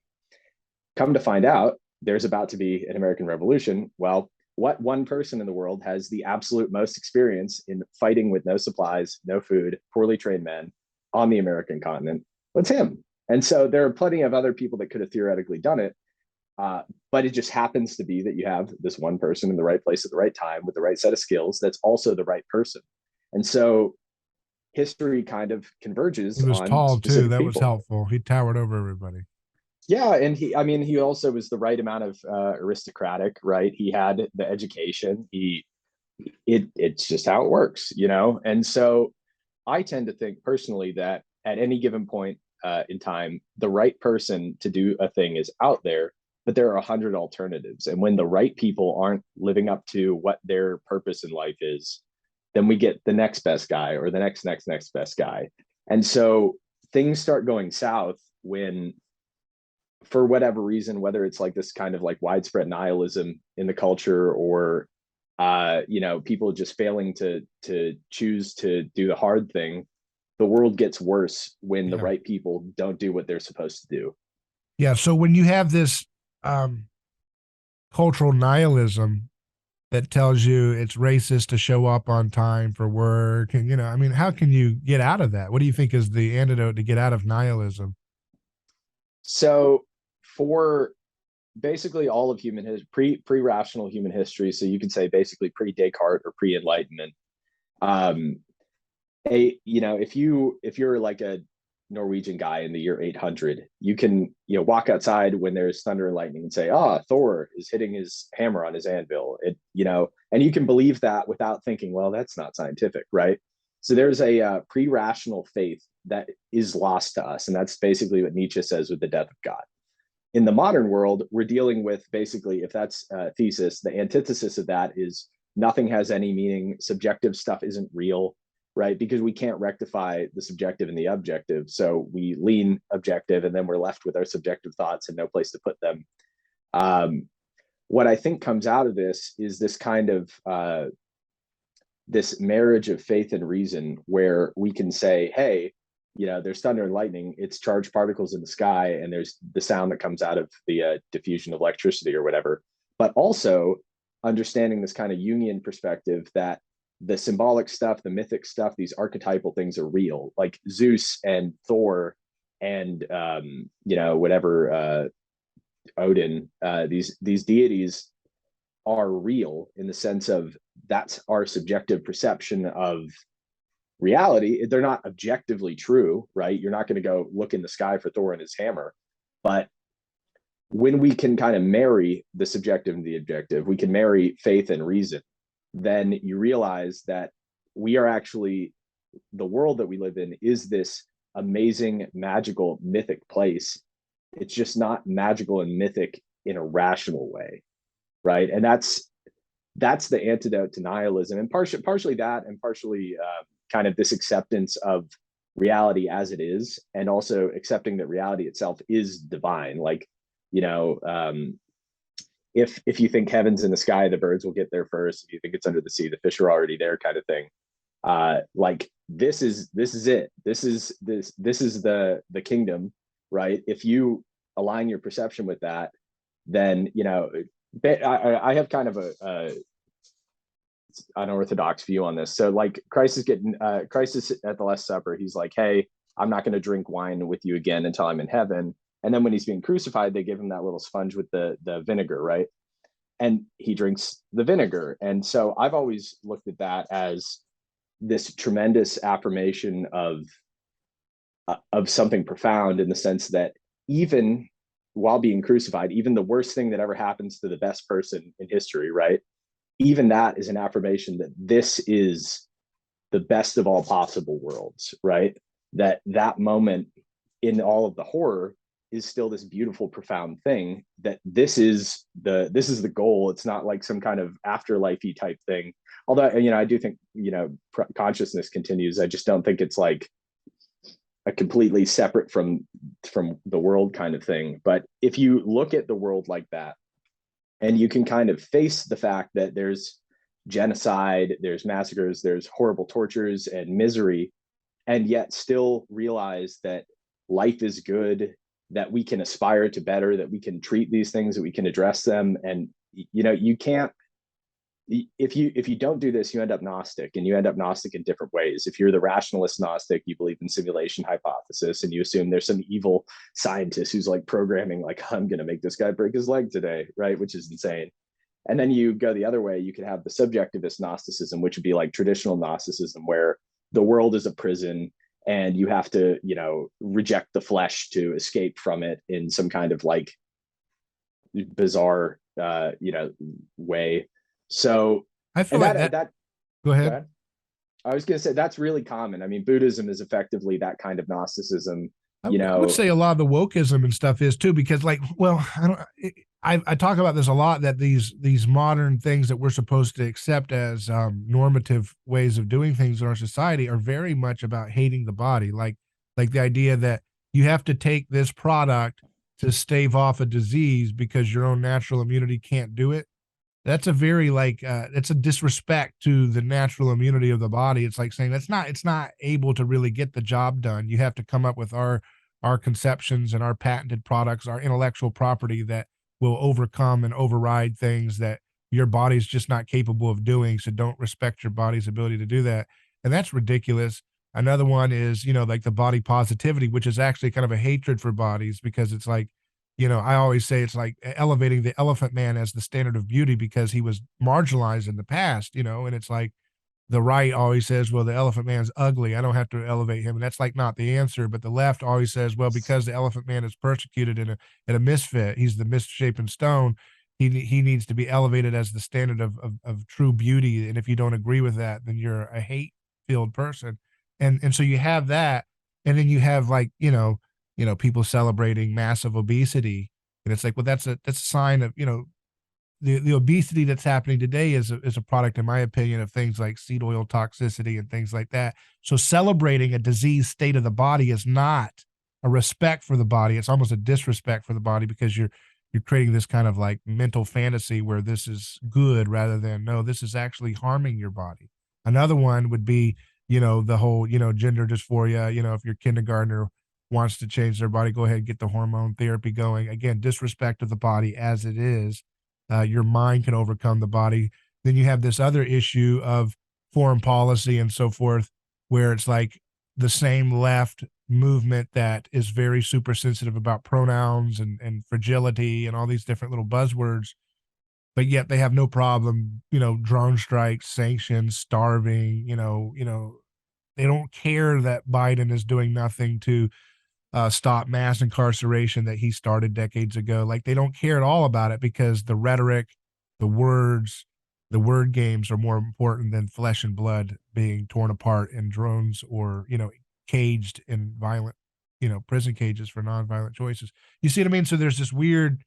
Come to find out, there's about to be an American Revolution. Well, what one person in the world has the absolute most experience in fighting with no supplies, no food, poorly trained men on the American continent? What's him? And so there are plenty of other people that could have theoretically done it. But it just happens to be that you have this one person in the right place at the right time with the right set of skills that's also the right person. And so history kind of converges
He was
on
tall too.
specific
That
people.
was helpful. He towered over everybody.
Yeah, and he also was the right amount of aristocratic, right? He had the education. It's just how it works, you know? And so I tend to think personally that at any given point in time, the right person to do a thing is out there, but there are 100 alternatives. And when the right people aren't living up to what their purpose in life is, then we get the next best guy or the next best guy. And so things start going south when, for whatever reason, whether it's like this kind of like widespread nihilism in the culture or people just failing to choose to do the hard thing, the world gets worse when the right people don't do what they're supposed to do.
Yeah. So when you have this cultural nihilism that tells you it's racist to show up on time for work, and I mean, how can you get out of that? What do you think is the antidote to get out of nihilism?
So for basically all of human history, pre-rational human history, so you could say basically pre-Descartes or pre-Enlightenment, if you're like a Norwegian guy in the year 800, you can walk outside when there's thunder and lightning and say, Thor is hitting his hammer on his anvil. And you can believe that without thinking, well, that's not scientific, right? So there's a pre-rational faith that is lost to us, and that's basically what Nietzsche says with the death of God. In the modern world, we're dealing with basically, if that's a thesis, the antithesis of that is nothing has any meaning. Subjective stuff isn't real, right? Because we can't rectify the subjective and the objective. So we lean objective, and then we're left with our subjective thoughts and no place to put them. What I think comes out of this is this kind of this marriage of faith and reason, where we can say, hey, there's thunder and lightning, it's charged particles in the sky, and there's the sound that comes out of the diffusion of electricity or whatever. But also understanding this kind of Jungian perspective that the symbolic stuff, the mythic stuff, these archetypal things are real, like Zeus and Thor and Odin. These deities are real in the sense of that's our subjective perception of reality. They're not objectively true, right? You're not going to go look in the sky for Thor and his hammer. But when we can kind of marry the subjective and the objective, we can marry faith and reason, then you realize that we are actually, the world that we live in is this amazing, magical, mythic place. It's just not magical and mythic in a rational way, right? And that's the antidote to nihilism, and partially that, and partially kind of this acceptance of reality as it is, and also accepting that reality itself is divine. Like, if you think heaven's in the sky, the birds will get there first. If you think it's under the sea, the fish are already there, kind of thing. Like this is it. This is the kingdom, right? If you align your perception with that, then I have kind of a unorthodox view on this. So like Christ is at the Last Supper. He's like, hey, I'm not going to drink wine with you again until I'm in heaven. And then when he's being crucified, they give him that little sponge with the vinegar, right? And he drinks the vinegar. And so I've always looked at that as this tremendous affirmation of something profound, in the sense that even while being crucified, even the worst thing that ever happens to the best person in history, right? Even that is an affirmation that this is the best of all possible worlds, right? that moment in all of the horror is still this beautiful, profound thing, that this is the goal. It's not like some kind of afterlife-y type thing. Although, I do think, consciousness continues. I just don't think it's like a completely separate from the world kind of thing. But if you look at the world like that, and you can kind of face the fact that there's genocide, there's massacres, there's horrible tortures and misery, and yet still realize that life is good, that we can aspire to better, that we can treat these things, that we can address them. And you can't, if you don't do this, you end up Gnostic, and you end up Gnostic in different ways. If you're the rationalist Gnostic, you believe in simulation hypothesis, and you assume there's some evil scientist who's like programming, like, I'm going to make this guy break his leg today, right? Which is insane. And then you go the other way, you could have the subjectivist Gnosticism, which would be like traditional Gnosticism, where the world is a prison and you have to, reject the flesh to escape from it in some kind of like bizarre, way. So
I feel like that. Go ahead.
Go ahead. I was going to say that's really common. I mean, Buddhism is effectively that kind of Gnosticism.
I would say a lot of the wokeism and stuff is too, because like, well, I talk about this a lot, that these modern things that we're supposed to accept as normative ways of doing things in our society are very much about hating the body. Like the idea that you have to take this product to stave off a disease because your own natural immunity can't do it. That's a very it's a disrespect to the natural immunity of the body. It's like saying it's not able to really get the job done. You have to come up with our conceptions and our patented products, our intellectual property that will overcome and override things that your body's just not capable of doing. So don't respect your body's ability to do that. And that's ridiculous. Another one is, like the body positivity, which is actually kind of a hatred for bodies, because it's like, I always say it's like elevating the elephant man as the standard of beauty because he was marginalized in the past, and it's like the right always says, well, the elephant man's ugly, I don't have to elevate him. And that's like not the answer. But the left always says, well, because the elephant man is persecuted and a misfit, he's the misshapen stone. He needs to be elevated as the standard of true beauty. And if you don't agree with that, then you're a hate filled person. And so you have that. And then you have like, people celebrating massive obesity. And it's like, well, that's a sign of, the obesity that's happening today is a product, in my opinion, of things like seed oil toxicity and things like that. So celebrating a diseased state of the body is not a respect for the body. It's almost a disrespect for the body, because you're creating this kind of like mental fantasy where this is good rather than, no, this is actually harming your body. Another one would be, the whole, gender dysphoria. If your kindergartner wants to change their body, go ahead and get the hormone therapy going. Again, disrespect of the body as it is. Your mind can overcome the body. Then you have this other issue of foreign policy and so forth, where it's like the same left movement that is very super sensitive about pronouns and fragility and all these different little buzzwords, but yet they have no problem, drone strikes, sanctions, starving, they don't care that Biden is doing nothing to stop mass incarceration that he started decades ago. Like, they don't care at all about it, because the rhetoric, the words, the word games are more important than flesh and blood being torn apart in drones or, caged in violent, prison cages for nonviolent choices. You see what I mean? So there's this weird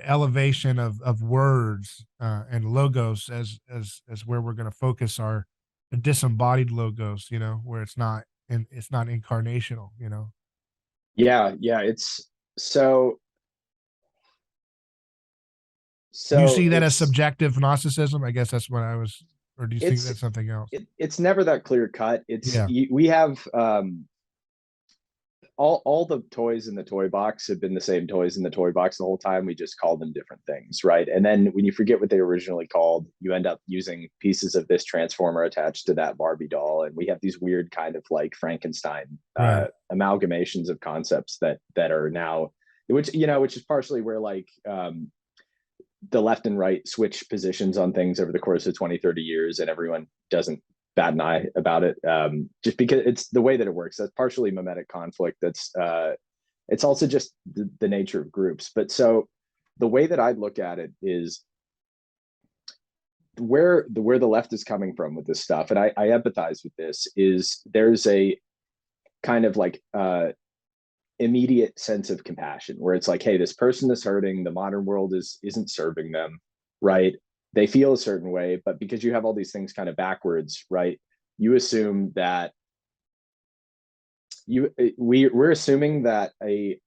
elevation of words and logos as where we're going to focus our disembodied logos, where it's not incarnational.
Yeah, it's so
Do you see that as
it's
subjective Gnosticism? I guess that's what I was, or do you think that's something else?
it's never that clear cut.
Yeah.
We have all the toys in the toy box have been the same toys in the toy box the whole time. We just call them different things, right? And then when you forget what they originally called, you end up using pieces of this transformer attached to that Barbie doll, and we have these weird kind of like Frankenstein amalgamations of concepts that are now, which is partially where like the left and right switch positions on things over the course of 20-30 years, and everyone doesn't bat an eye about it, just because it's the way that it works. That's partially mimetic conflict. That's it's also just the nature of groups. But so the way that I look at it is where the left is coming from with this stuff, and I empathize with this, is there's a kind of like immediate sense of compassion, where it's like, hey, this person is hurting, the modern world isn't serving them, right? They feel a certain way, but because you have all these things kind of backwards, right, you assume that we're assuming that a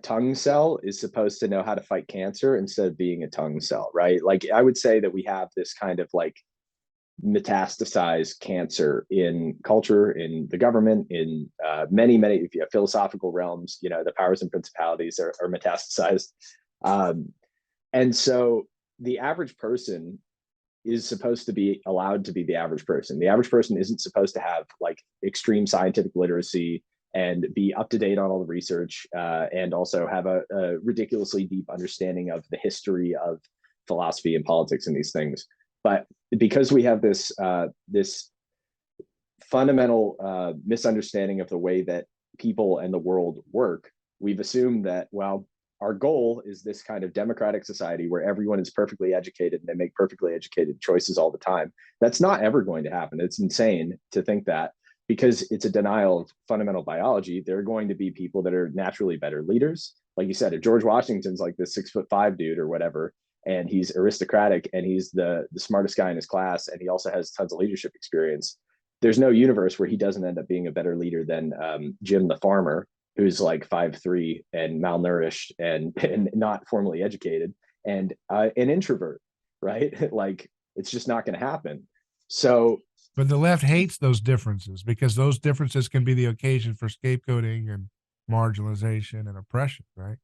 tongue cell is supposed to know how to fight cancer instead of being a tongue cell, right? Like, I would say that we have this kind of like metastasized cancer in culture, in the government, in many if you have philosophical realms, you know, the powers and principalities are metastasized. And so the average person is supposed to be allowed to be the average person. The average person isn't supposed to have like extreme scientific literacy and be up to date on all the research, and also have a ridiculously deep understanding of the history of philosophy and politics and these things. But because we have this this fundamental misunderstanding of the way that people and the world work, we've assumed that, well, our goal is this kind of democratic society where everyone is perfectly educated and they make perfectly educated choices all the time. That's not ever going to happen. It's insane to think that, because it's a denial of fundamental biology. There are going to be people that are naturally better leaders. Like you said, if George Washington's like this 6'5" dude or whatever, and he's aristocratic and he's the smartest guy in his class, and he also has tons of leadership experience, there's no universe where he doesn't end up being a better leader than Jim the farmer, who's like 5'3" and malnourished and not formally educated and an introvert, right? Like, it's just not going to happen. So,
But the left hates those differences because those differences can be the occasion for scapegoating and marginalization and oppression, right?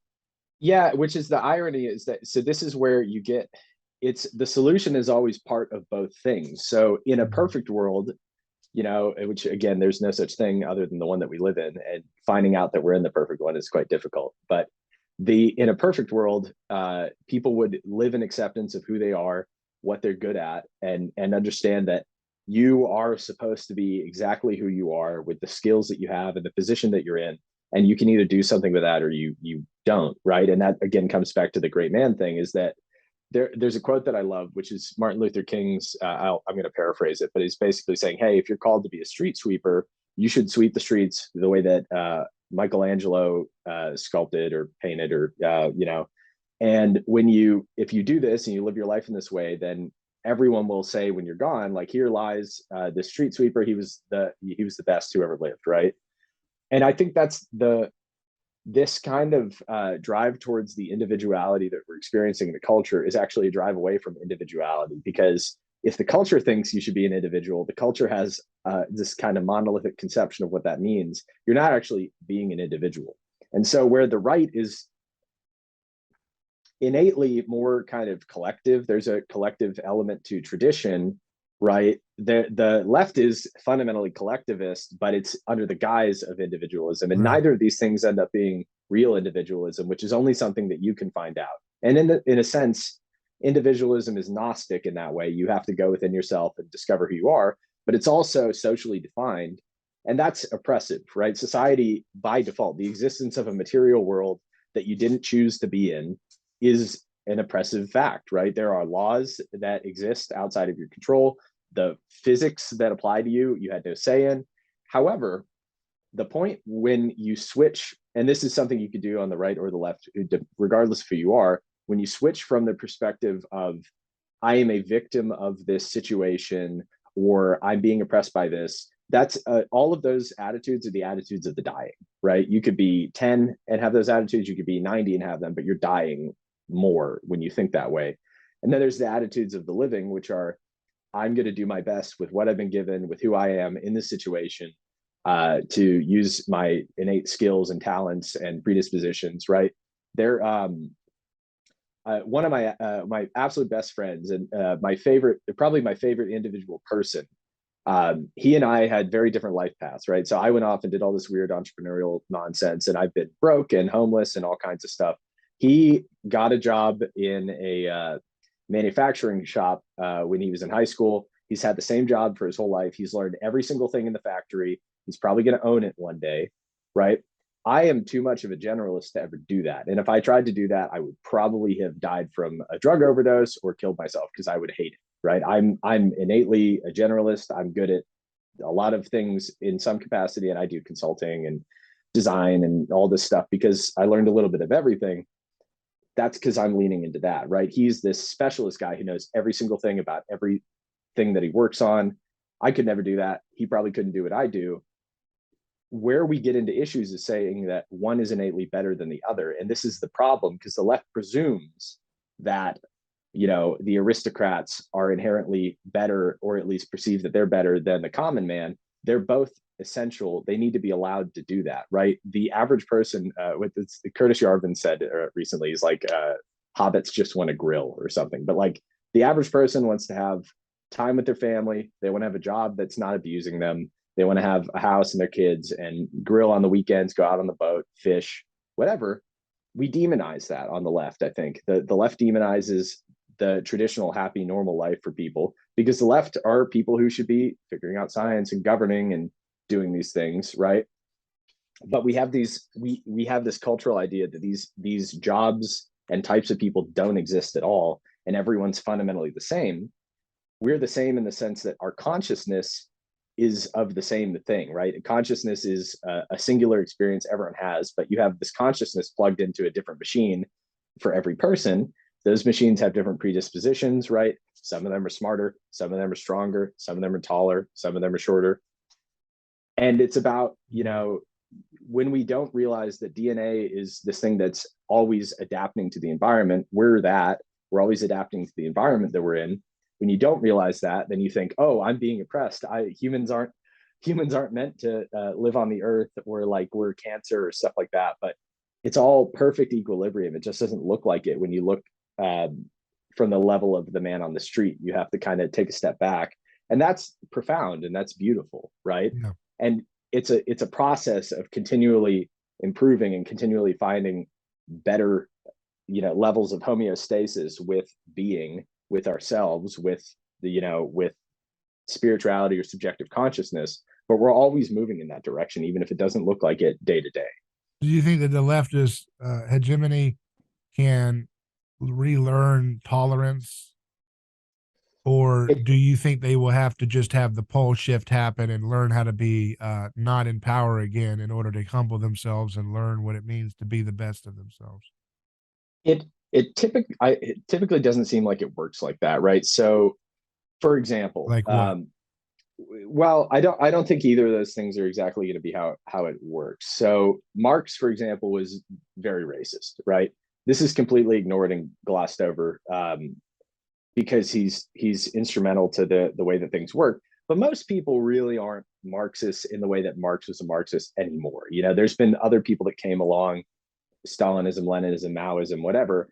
yeah, which is the irony, is that, so this is where you get, it's the solution is always part of both things. So in a
Mhm.
perfect world, you know, which again, there's no such thing other than the one that we live in, and finding out that we're in the perfect one is quite difficult. But in a perfect world, people would live in acceptance of who they are, what they're good at, and understand that you are supposed to be exactly who you are with the skills that you have and the position that you're in, and you can either do something with that or you don't, right? And that again comes back to the great man thing, is that there's a quote that I love, which is Martin Luther King's. I'm going to paraphrase it, but he's basically saying, "Hey, if you're called to be a street sweeper, you should sweep the streets the way that Michelangelo sculpted or painted, or you know. And if you do this and you live your life in this way, then everyone will say when you're gone, like, here lies the street sweeper. He was the best who ever lived, right?" And I think that's this kind of drive towards the individuality that we're experiencing in the culture is actually a drive away from individuality. Because if the culture thinks you should be an individual, the culture has this kind of monolithic conception of what that means. You're not actually being an individual. And so where the right is innately more kind of collective, there's a collective element to tradition, right? The left is fundamentally collectivist, but it's under the guise of individualism, and
Right.
neither of these things end up being real individualism, which is only something that you can find out. And in a sense, individualism is Gnostic in that way. You have to go within yourself and discover who you are, but it's also socially defined, and that's oppressive, right? Society, by default, the existence of a material world that you didn't choose to be in, is an oppressive fact, right? There are laws that exist outside of your control. The physics that apply to you, you had no say in. However, the point when you switch, and this is something you could do on the right or the left, regardless of who you are, when you switch from the perspective of, I am a victim of this situation, or I'm being oppressed by this, that's all of those attitudes are the attitudes of the dying, right? You could be 10 and have those attitudes, you could be 90 and have them, but you're dying more when you think that way. And then there's the attitudes of the living, which are, I'm going to do my best with what I've been given, with who I am in this situation, to use my innate skills and talents and predispositions, right? They're one of my absolute best friends, and my favorite, probably my favorite individual person. He and I had very different life paths, right? So I went off and did all this weird entrepreneurial nonsense, and I've been broke and homeless and all kinds of stuff. He got a job in a manufacturing shop when he was in high school. He's had the same job for his whole life. He's learned every single thing in the factory. He's probably going to own it one day, right? I am too much of a generalist to ever do that. And if I tried to do that, I would probably have died from a drug overdose or killed myself, because I would hate it, right? I'm innately a generalist. I'm good at a lot of things in some capacity, and I do consulting and design and all this stuff because I learned a little bit of everything. That's because I'm leaning into that, right? He's this specialist guy who knows every single thing about everything that he works on. I could never do that. He probably couldn't do what I do. Where we get into issues is saying that one is innately better than the other. And this is the problem, because the left presumes that, you know, the aristocrats are inherently better, or at least perceive that they're better than the common man. They're both essential. They need to be allowed to do that, right? The average person, with this, Curtis Yarvin said recently, he's like, hobbits just want to grill or something. But like, the average person wants to have time with their family. They want to have a job that's not abusing them. They want to have a house and their kids and grill on the weekends, go out on the boat, fish, whatever. We demonize that on the left. I think the left demonizes the traditional happy normal life for people, because the left are people who should be figuring out science and governing and doing these things, right? But we have these we have this cultural idea that these jobs and types of people don't exist at all, and everyone's fundamentally the same. We're the same in the sense that our consciousness is of the same thing, right? Consciousness is a singular experience everyone has, but you have this consciousness plugged into a different machine for every person. Those machines have different predispositions, right? Some of them are smarter, some of them are stronger, some of them are taller, some of them are shorter. And it's about, you know, when we don't realize that DNA is this thing that's always adapting to the environment, we're always adapting to the environment that we're in. When you don't realize that, then you think, oh, I'm being oppressed. Humans aren't meant to live on the earth, or like we're cancer or stuff like that. But it's all perfect equilibrium. It just doesn't look like it when you look from the level of the man on the street. You have to kind of take a step back, and that's profound and that's beautiful, right?
Yeah.
And it's a process of continually improving and continually finding better, you know, levels of homeostasis with being, with ourselves, with the, you know, with spirituality or subjective consciousness. But we're always moving in that direction, even if it doesn't look like it day to day.
Do you think that the leftist hegemony can relearn tolerance, or do you think they will have to just have the pole shift happen and learn how to be not in power again in order to humble themselves and learn what it means to be the best of themselves?
It typically doesn't seem like it works like that, right? So, for example,
Like what?
well, I don't think either of those things are exactly going to be how it works. So Marx, for example, was very racist, right? This is completely ignored and glossed over because he's instrumental to the way that things work. But most people really aren't Marxists in the way that Marx was a Marxist anymore. You know, there's been other people that came along, Stalinism, Leninism, Maoism, whatever,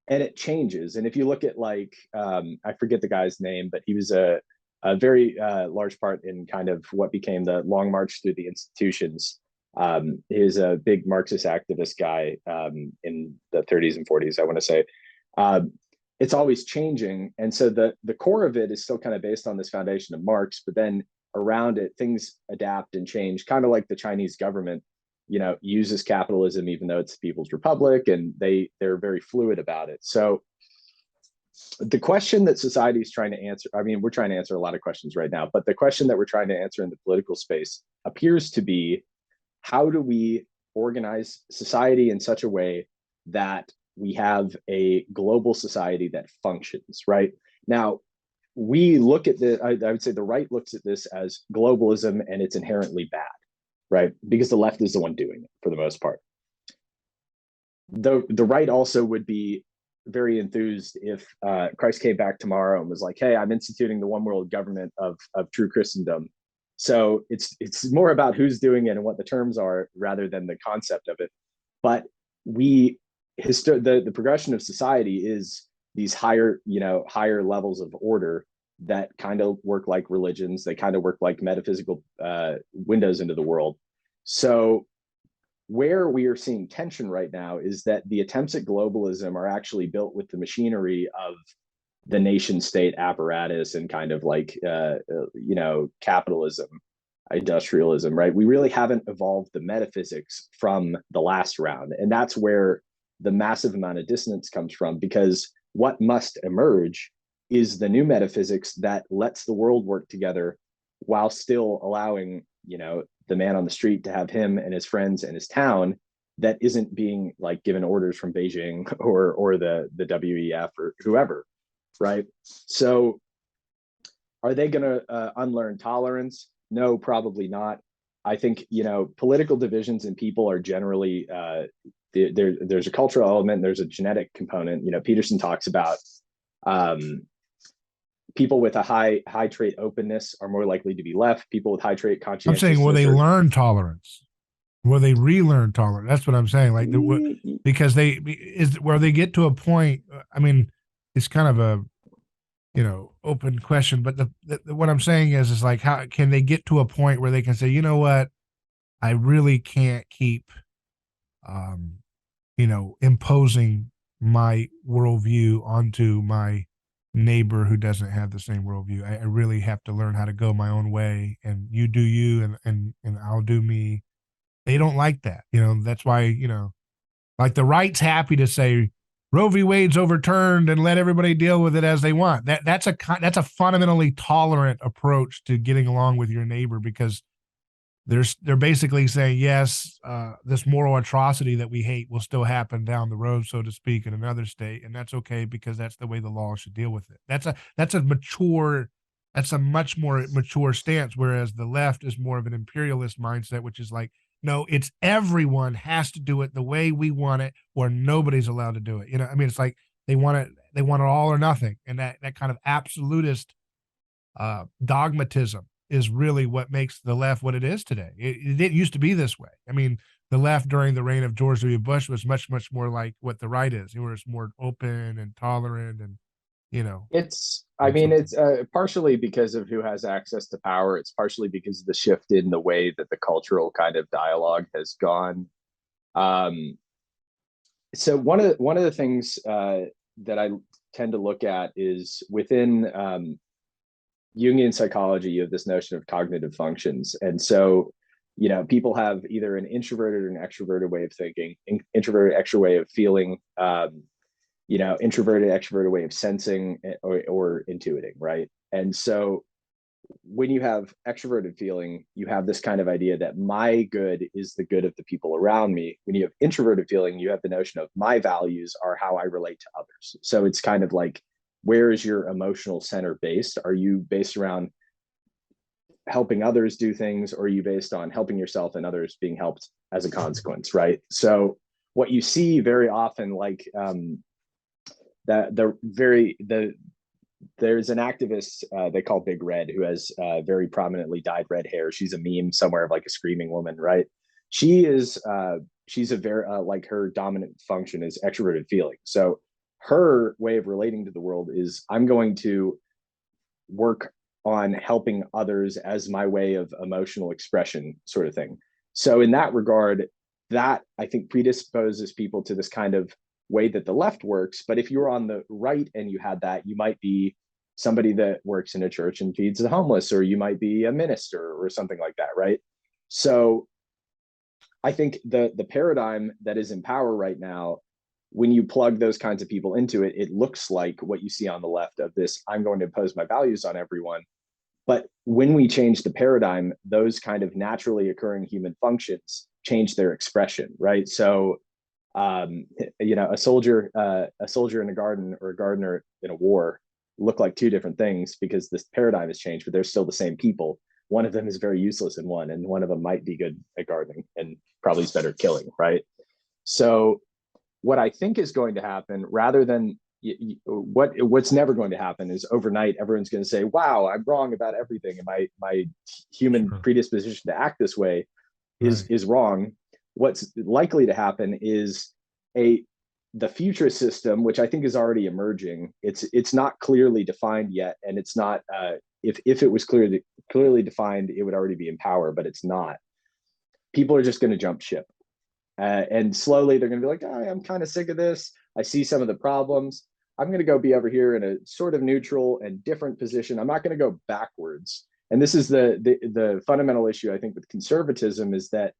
and it changes. And if you look at like I forget the guy's name, but he was a very large part in kind of what became the Long March Through the Institutions. He's a big Marxist activist guy in the 30s and 40s, I want to say. It's always changing, and so the core of it is still kind of based on this foundation of Marx, but then around it things adapt and change, kind of like the Chinese government, you know, uses capitalism even though it's the People's Republic, and they're very fluid about it. So the question that society is trying to answer, I mean, we're trying to answer a lot of questions right now, but the question that we're trying to answer in the political space appears to be, how do we organize society in such a way that we have a global society that functions, right? Now, we look at I would say the right looks at this as globalism and it's inherently bad, right? Because the left is the one doing it for the most part. The right also would be very enthused if Christ came back tomorrow and was like, hey, I'm instituting the one world government of true Christendom. So it's more about who's doing it and what the terms are rather than the concept of it. But the progression of society is these higher levels of order that kind of work like religions. They kind of work like metaphysical windows into the world. So where we are seeing tension right now is that the attempts at globalism are actually built with the machinery of the nation state apparatus and kind of like capitalism, industrialism, right? We really haven't evolved the metaphysics from the last round, and that's where the massive amount of dissonance comes from, because what must emerge is the new metaphysics that lets the world work together while still allowing, the man on the street to have him and his friends and his town that isn't being like given orders from Beijing or the WEF or whoever, right? So are they going to unlearn tolerance? No, probably not. I think, political divisions in people are generally, there's a cultural element, there's a genetic component. Peterson talks about people with a high trait openness are more likely to be left. People with high trait
I'm
conscientiousness
saying, will they learn tolerance? Will they relearn tolerance? That's what I'm saying. Like, because where they get to a point. I mean, it's kind of a open question, but what I'm saying is like, how can they get to a point where they can say, you know what, I really can't keep, imposing my worldview onto my neighbor who doesn't have the same worldview. I really have to learn how to go my own way, and you do you, and I'll do me. They don't like that. That's why, like the right's happy to say Roe v. Wade's overturned and let everybody deal with it as they want. That's a fundamentally tolerant approach to getting along with your neighbor, because they're basically saying, yes, this moral atrocity that we hate will still happen down the road, so to speak, in another state, and that's okay because that's the way the law should deal with it. That's a much more mature stance, whereas the left is more of an imperialist mindset, which is like, no, it's everyone has to do it the way we want it, or nobody's allowed to do it. I mean, it's like they want it all or nothing, and that kind of absolutist dogmatism is really what makes the left what it is today. It didn't used to be this way. I mean, the left during the reign of George W. Bush was much, much more like what the right is. It was more open and tolerant, and
it's partially because of who has access to power. It's partially because of the shift in the way that the cultural kind of dialogue has gone. So one of the things that I tend to look at is within Jungian psychology, you have this notion of cognitive functions. And so, people have either an introverted or an extroverted way of thinking, introverted, extrovert way of feeling, introverted, extroverted way of sensing or intuiting, right? And so when you have extroverted feeling, you have this kind of idea that my good is the good of the people around me. When you have introverted feeling, you have the notion of my values are how I relate to others. So it's kind of like, where is your emotional center based? Are you based around helping others do things, or are you based on helping yourself and others being helped as a consequence, right? So what you see very often, like there's an activist they call Big Red, who has very prominently dyed red hair. She's a meme somewhere of like a screaming woman, right? She's a very like her dominant function is extroverted feeling. So her way of relating to the world is, I'm going to work on helping others as my way of emotional expression, sort of thing. So in that regard, that I think predisposes people to this kind of way that the left works. But if you're on the right and you had that, you might be somebody that works in a church and feeds the homeless, or you might be a minister or something like that, right? So I think the paradigm that is in power right now, when you plug those kinds of people into it, it looks like what you see on the left of this, I'm going to impose my values on everyone. But when we change the paradigm, those kind of naturally occurring human functions change their expression, right? So, a soldier in a garden, or a gardener in a war, look like two different things because this paradigm has changed, but they're still the same people. One of them is very useless in one, and one of them might be good at gardening and probably is better at killing, right? So what I think is going to happen, rather than what's never going to happen, is overnight everyone's going to say, wow, I'm wrong about everything, and my human predisposition to act this way is wrong. What's likely to happen is the future system, which I think is already emerging. It's not clearly defined yet, and it's not if it was clearly defined, it would already be in power, but it's not. People are just going to jump ship. And slowly they're going to be like, oh, I'm kind of sick of this. I see some of the problems. I'm going to go be over here in a sort of neutral and different position. I'm not going to go backwards. And this is the fundamental issue, I think, with conservatism, is that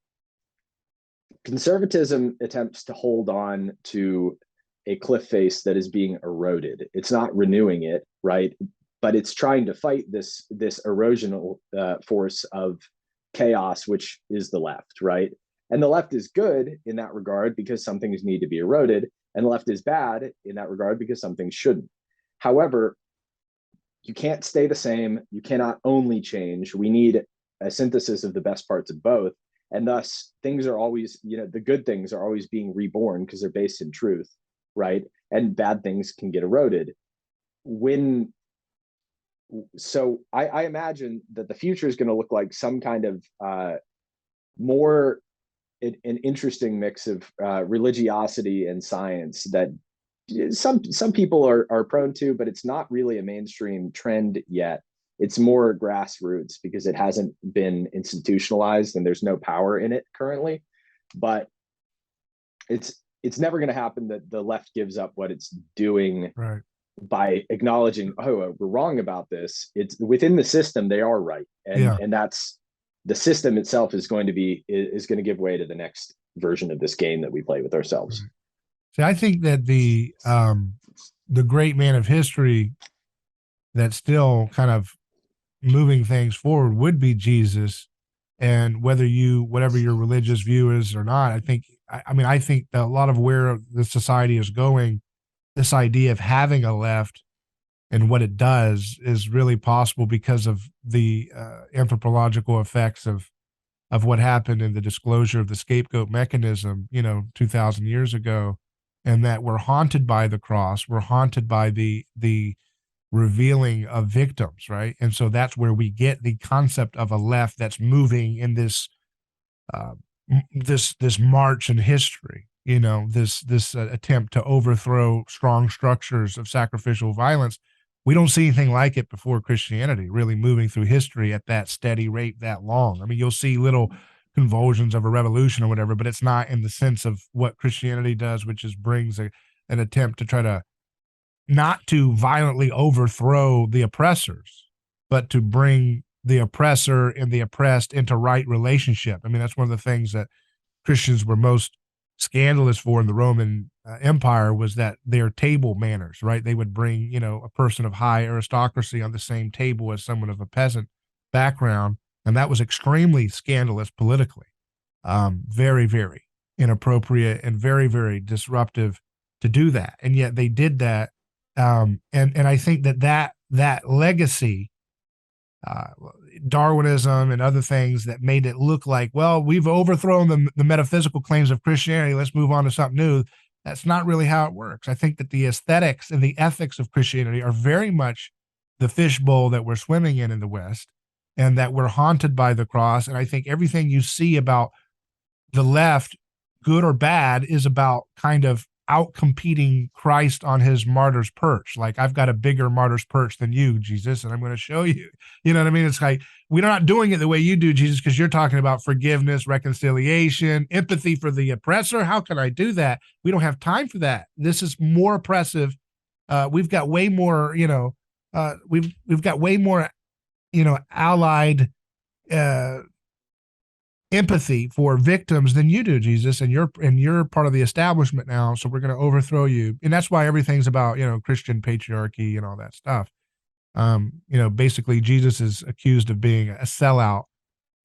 conservatism attempts to hold on to a cliff face that is being eroded. It's not renewing it, right? but it's trying to fight this erosional force of chaos, which is the left, right? And the left is good in that regard because some things need to be eroded, and the left is bad in that regard because some things shouldn't. However, you can't stay the same. You cannot only change. We need a synthesis of the best parts of both. And thus, things are always, the good things are always being reborn because they're based in truth, right? And bad things can get eroded. So I imagine that the future is going to look like some kind of more an interesting mix of religiosity and science that some people are prone to, but it's not really a mainstream trend yet. It's more grassroots because it hasn't been institutionalized and there's no power in it currently. But it's never going to happen that the left gives up what it's doing,
right,
by acknowledging, oh, we're wrong about this. It's within the system, they are right. And that's the system itself is going to give way to the next version of this game that we play with ourselves.
Right. See, I think that the great man of history that's still kind of moving things forward would be Jesus. And whatever your religious view is or not, I think that a lot of where the society is going, this idea of having a left and what it does is really possible because of the anthropological effects of what happened in the disclosure of the scapegoat mechanism, 2,000 years ago, and that we're haunted by the cross, we're haunted by the revealing of victims, right? And so that's where we get the concept of a left that's moving in this this march in history, this attempt to overthrow strong structures of sacrificial violence. We don't see anything like it before Christianity really moving through history at that steady rate that long. I mean, you'll see little convulsions of a revolution or whatever, but it's not in the sense of what Christianity does, which is brings an attempt to try to not to violently overthrow the oppressors, but to bring the oppressor and the oppressed into right relationship. I mean, that's one of the things that Christians were most scandalous for in the Roman Empire was that their table manners, right? They would bring, a person of high aristocracy on the same table as someone of a peasant background. And that was extremely scandalous politically, very, very inappropriate and very, very disruptive to do that. And yet they did that. And I think that legacy, Darwinism and other things that made it look like, well, we've overthrown the metaphysical claims of Christianity, let's move on to something new. That's not really how it works. I think that the aesthetics and the ethics of Christianity are very much the fishbowl that we're swimming in the West, and that we're haunted by the cross. And I think everything you see about the left, good or bad, is about kind of out-competing Christ on his martyr's perch. Like, I've got a bigger martyr's perch than you, Jesus, and I'm going to show you. You know what I mean? It's like, we're not doing it the way you do, Jesus, because you're talking about forgiveness, reconciliation, empathy for the oppressor. How can I do that? We don't have time for that. This is more oppressive. We've got way more, we've got way more, allied empathy for victims than you do, Jesus, and you're part of the establishment now, so we're going to overthrow you. And that's why everything's about, Christian patriarchy and all that stuff. Basically Jesus is accused of being a sellout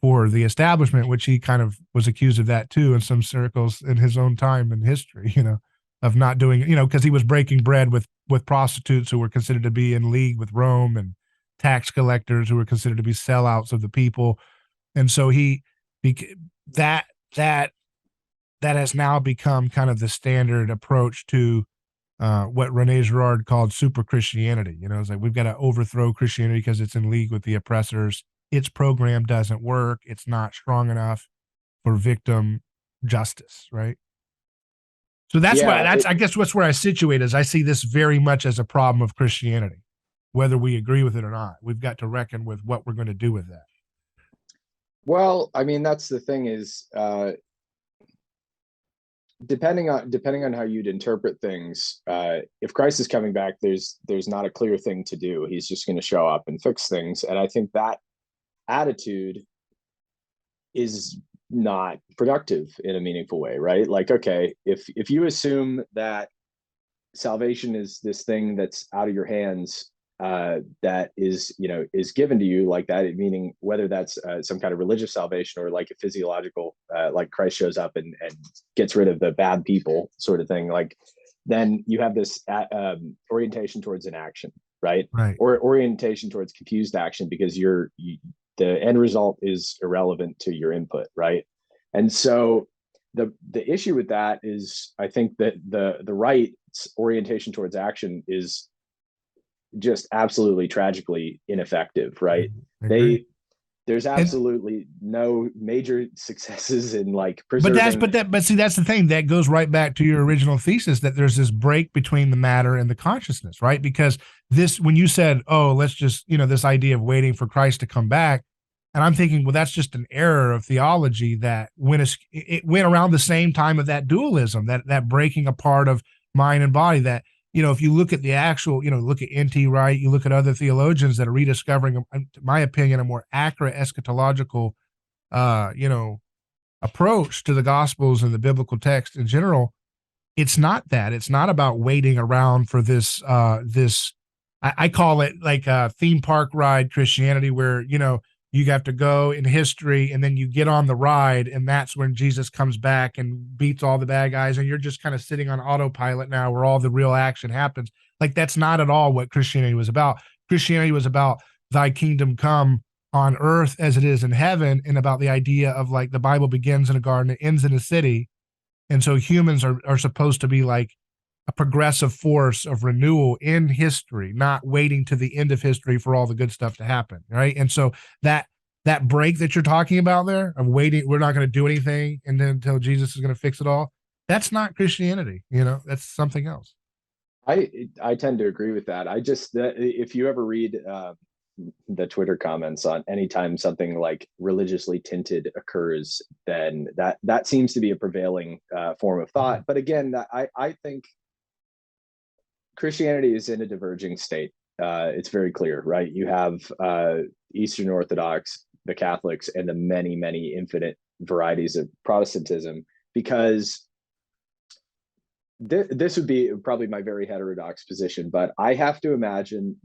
for the establishment, which he kind of was accused of that too in some circles in his own time in history, of not doing, because he was breaking bread with prostitutes who were considered to be in league with Rome, and tax collectors who were considered to be sellouts of the people. And so that has now become kind of the standard approach to what Rene Girard called super Christianity. It's like, we've got to overthrow Christianity because it's in league with the oppressors. Its program doesn't work. It's not strong enough for victim justice, right? So I guess that's where I situate, is I see this very much as a problem of Christianity, whether we agree with it or not. We've got to reckon with what we're going to do with that.
Well, I mean, that's the thing is, depending on how you'd interpret things, if Christ is coming back, there's not a clear thing to do. He's just going to show up and fix things. And I think that attitude is not productive in a meaningful way, right? Like, okay, if you assume that salvation is this thing that's out of your hands, that is, is given to you like that, meaning whether that's some kind of religious salvation or like a physiological, like Christ shows up and gets rid of the bad people sort of thing, like then you have this orientation towards an action, right?
Right.
Or orientation towards confused action because the end result is irrelevant to your input, right? And so the issue with that is, I think that the right orientation towards action is just absolutely tragically ineffective, right?
I agree.
There's
And
absolutely no major successes in like
but that's
preserving.
but see, that's the thing that goes right back to your original thesis, that there's this break between the matter and the consciousness, right? Because this, when you said, oh, let's just, this idea of waiting for Christ to come back, and I'm thinking, well, that's just an error of theology that it went around the same time of that dualism, that breaking apart of mind and body. That, if you look at the actual, look at N.T. Wright, you look at other theologians that are rediscovering, in my opinion, a more accurate eschatological, approach to the Gospels and the biblical text in general. It's not that. It's not about waiting around for this. I call it like a theme park ride Christianity, where you have to go in history and then you get on the ride, and that's when Jesus comes back and beats all the bad guys, and you're just kind of sitting on autopilot now, where all the real action happens. Like, that's not at all what Christianity was about. Christianity was about thy kingdom come on earth as it is in heaven, and about the idea of, like, the Bible begins in a garden, it ends in a city. And so humans are supposed to be like a progressive force of renewal in history, not waiting to the end of history for all the good stuff to happen, right? And so that break that you're talking about there, of waiting, we're not going to do anything and then until Jesus is going to fix it all, that's not Christianity. That's something else.
I tend to agree with that. I just, if you ever read the Twitter comments on anytime something like religiously tinted occurs, then that seems to be a prevailing form of thought. But again, I think Christianity is in a diverging state. It's very clear, right? You have Eastern Orthodox, the Catholics, and the many, many infinite varieties of Protestantism, because this would be probably my very heterodox position, but I have to imagine,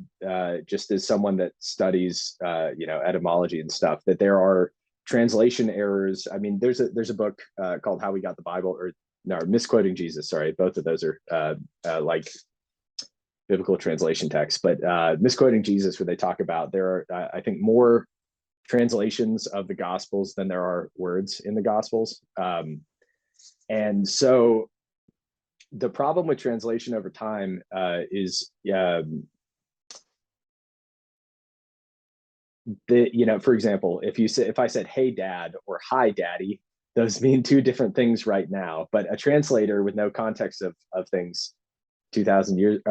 just as someone that studies, etymology and stuff, that there are translation errors. I mean, there's a book called How We Got the Bible, or no, Misquoting Jesus. Sorry, both of those are like biblical translation texts, but Misquoting Jesus, where they talk about there are, I think, more translations of the Gospels than there are words in the Gospels, and so the problem with translation over time is for example, if I said "Hey Dad" or "Hi Daddy," those mean two different things right now. But a translator with no context of things 2,000 years,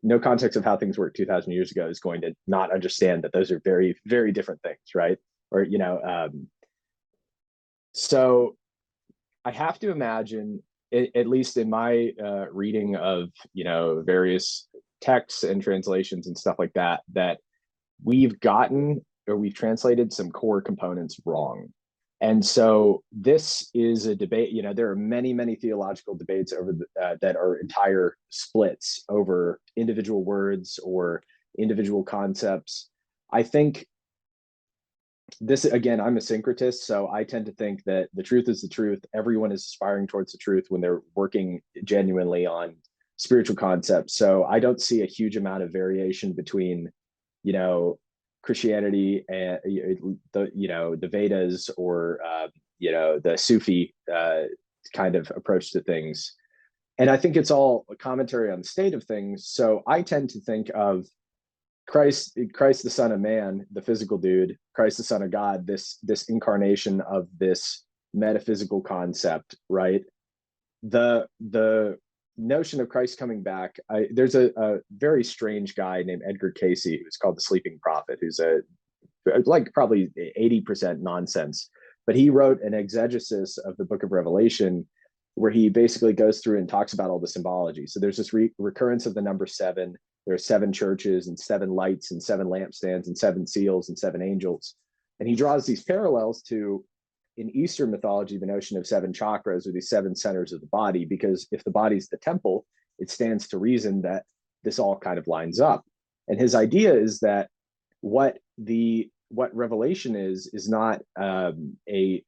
no context of how things work 2,000 years ago, is going to not understand that those are very, very different things, right? Or so I have to imagine, at least in my reading of various texts and translations and stuff like that, that we've translated some core components wrong. And so this is a debate. There are many, many theological debates over that are entire splits over individual words or individual concepts. I think this, again, I'm a syncretist, so I tend to think that the truth is the truth. Everyone is aspiring towards the truth when they're working genuinely on spiritual concepts. So I don't see a huge amount of variation between, Christianity and the Vedas, or the Sufi kind of approach to things. And I think it's all a commentary on the state of things. So I tend to think of Christ, the Son of Man, the physical dude, Christ, the Son of God, this incarnation of this metaphysical concept, right? The notion of Christ coming back, there's a very strange guy named Edgar Casey, who's called the Sleeping Prophet, who's like probably 80% nonsense, but he wrote an exegesis of the Book of Revelation, where he basically goes through and talks about all the symbology. So there's this recurrence of the number 7. There are 7 churches and 7 lights and 7 lampstands and 7 seals and 7 angels. And he draws these parallels to, in Eastern mythology, the notion of 7 chakras, or these 7 centers of the body, because if the body's the temple, it stands to reason that this all kind of lines up. And his idea is that what revelation is not a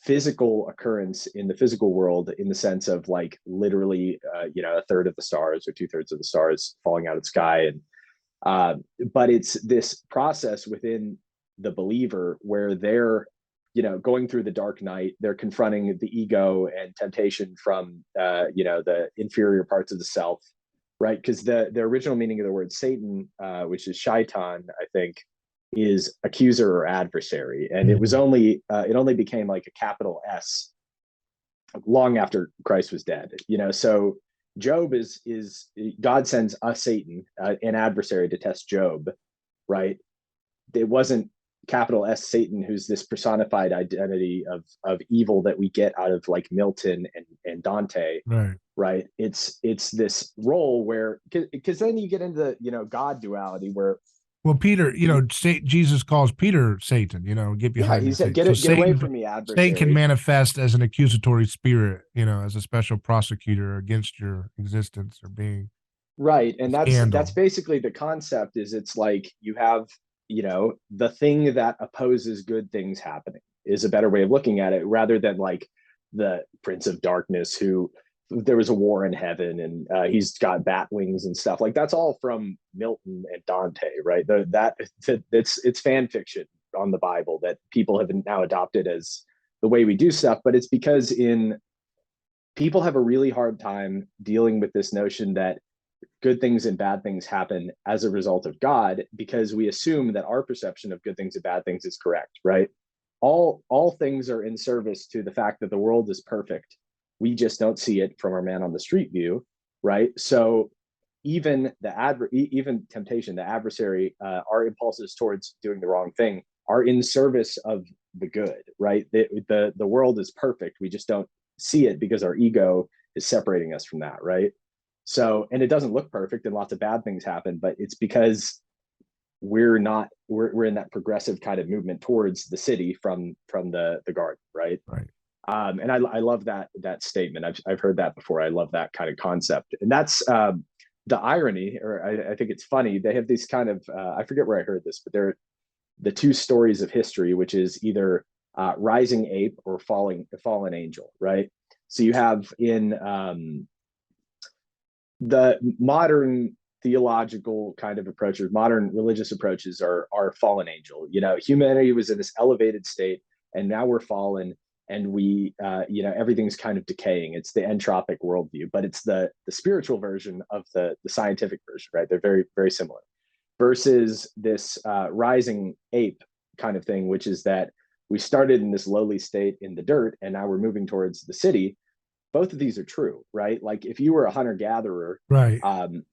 physical occurrence in the physical world in the sense of like literally a third of the stars or two-thirds of the stars falling out of the sky, and but it's this process within the believer where they're going through the dark night, they're confronting the ego and temptation from the inferior parts of the self, right? Because the original meaning of the word Satan, which is shaitan, I think, is accuser or adversary, and it was only it only became like a capital S long after Christ was dead. So Job is God sends a Satan, an adversary, to test Job, right? It wasn't capital S Satan, who's this personified identity of evil that we get out of like Milton and Dante, right? It's this role where, because then you get into God duality, where
Peter, Jesus calls Peter Satan, get behind me.
He said, get away from me, adversary.
Satan can manifest as an accusatory spirit, as a special prosecutor against your existence or being.
Right. And that's basically the concept. Is it's like you have, the thing that opposes good things happening is a better way of looking at it, rather than like the Prince of Darkness, who there was a war in heaven and he's got bat wings and stuff. Like that's all from Milton and Dante, right? It's fan fiction on the Bible that people have now adopted as the way we do stuff. But it's because people have a really hard time dealing with this notion that good things and bad things happen as a result of God, because we assume that our perception of good things and bad things is correct, right? All things are in service to the fact that the world is perfect. We just don't see it from our man on the street view, right? So even temptation, the adversary, our impulses towards doing the wrong thing are in service of the good, right? The world is perfect. We just don't see it because our ego is separating us from that, right? So, and it doesn't look perfect and lots of bad things happen, but it's because we're in that progressive kind of movement towards the city from the garden, right?
Right.
And I love that statement. I've heard that before. I love that kind of concept, and that's the irony, or I think it's funny. They have these kind of I forget where I heard this, but they're the two stories of history, which is either rising ape or fallen angel, right? So you have in the modern theological kind of approaches, modern religious approaches are fallen angel. Humanity was in this elevated state, and now we're fallen. And we, everything's kind of decaying. It's the entropic worldview, but it's the spiritual version of the scientific version, right? They're very, very similar. Versus this rising ape kind of thing, which is that we started in this lowly state in the dirt, and now we're moving towards the city. Both of these are true, right? Like if you were a hunter-gatherer,
right,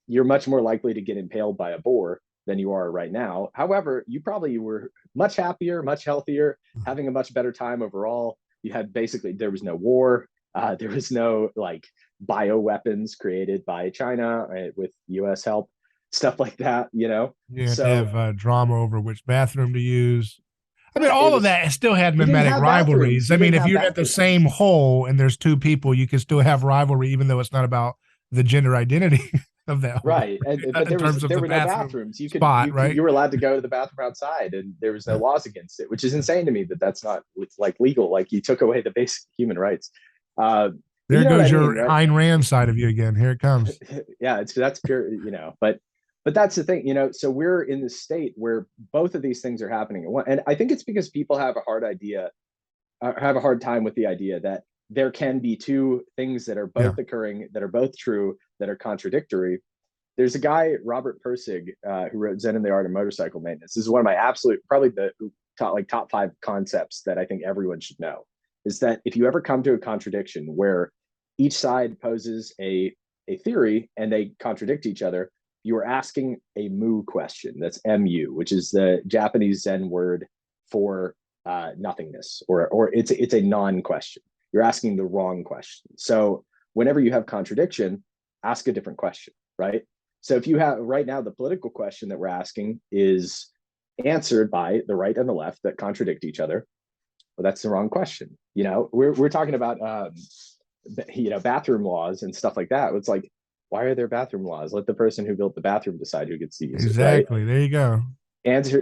you're much more likely to get impaled by a boar than you are right now. However, you probably were much happier, much healthier, having a much better time overall. You had there was no war. There was no like bioweapons created by China, right, with US help, stuff like that,
You have to have drama over which bathroom to use. I mean, all of that still had mimetic rivalries. I mean, if you're at the same hole and there's two people, you can still have rivalry, even though it's not about the gender identity of that hole.
Right. But there were no bathrooms. You were allowed to go to the bathroom outside, and there was no laws against it, which is insane to me that that's not like legal. Like you took away the basic human rights.
There goes your right? Ayn Rand side of you again. Here it comes.
Yeah, that's pure, but that's the thing, so we're in this state where both of these things are happening. And I think it's because people have a hard time with the idea that there can be two things that are both occurring, that are both true, that are contradictory. There's a guy, Robert Pirsig, who wrote Zen and the Art of Motorcycle Maintenance. This is one of my probably the top 5 concepts that I think everyone should know, is that if you ever come to a contradiction where each side poses a theory and they contradict each other, you are asking a mu question. That's mu, which is the Japanese Zen word for nothingness, or it's a non-question. You're asking the wrong question. So whenever you have contradiction, ask a different question, right? So if you have right now, the political question that we're asking is answered by the right and the left that contradict each other. Well, that's the wrong question. We're talking about bathroom laws and stuff like that. It's like, why are there bathroom laws? Let the person who built the bathroom decide who gets to use it, right?
Exactly. There you go.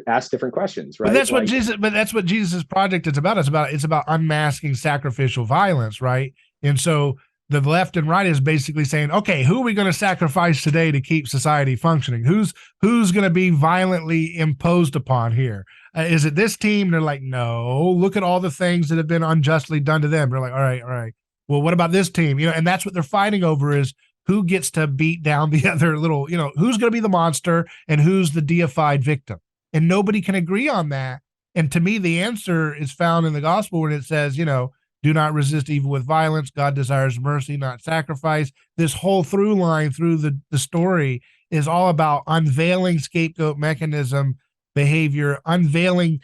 Ask different questions,
But
right?
that's what
Like,
Jesus. But that's what Jesus's project is about. It's about unmasking sacrificial violence, right? And so the left and right is basically saying, okay, who are we going to sacrifice today to keep society functioning? Who's going to be violently imposed upon here? Is it this team? They're like, no. Look at all the things that have been unjustly done to them. They're like, all right, all right. Well, what about this team? And that's what they're fighting over is who gets to beat down the other little. Who's going to be the monster and who's the deified victim, and nobody can agree on that. And to me, the answer is found in the gospel when it says, do not resist evil with violence. God desires mercy, not sacrifice. This whole through line through the story is all about unveiling scapegoat mechanism behavior, unveiling.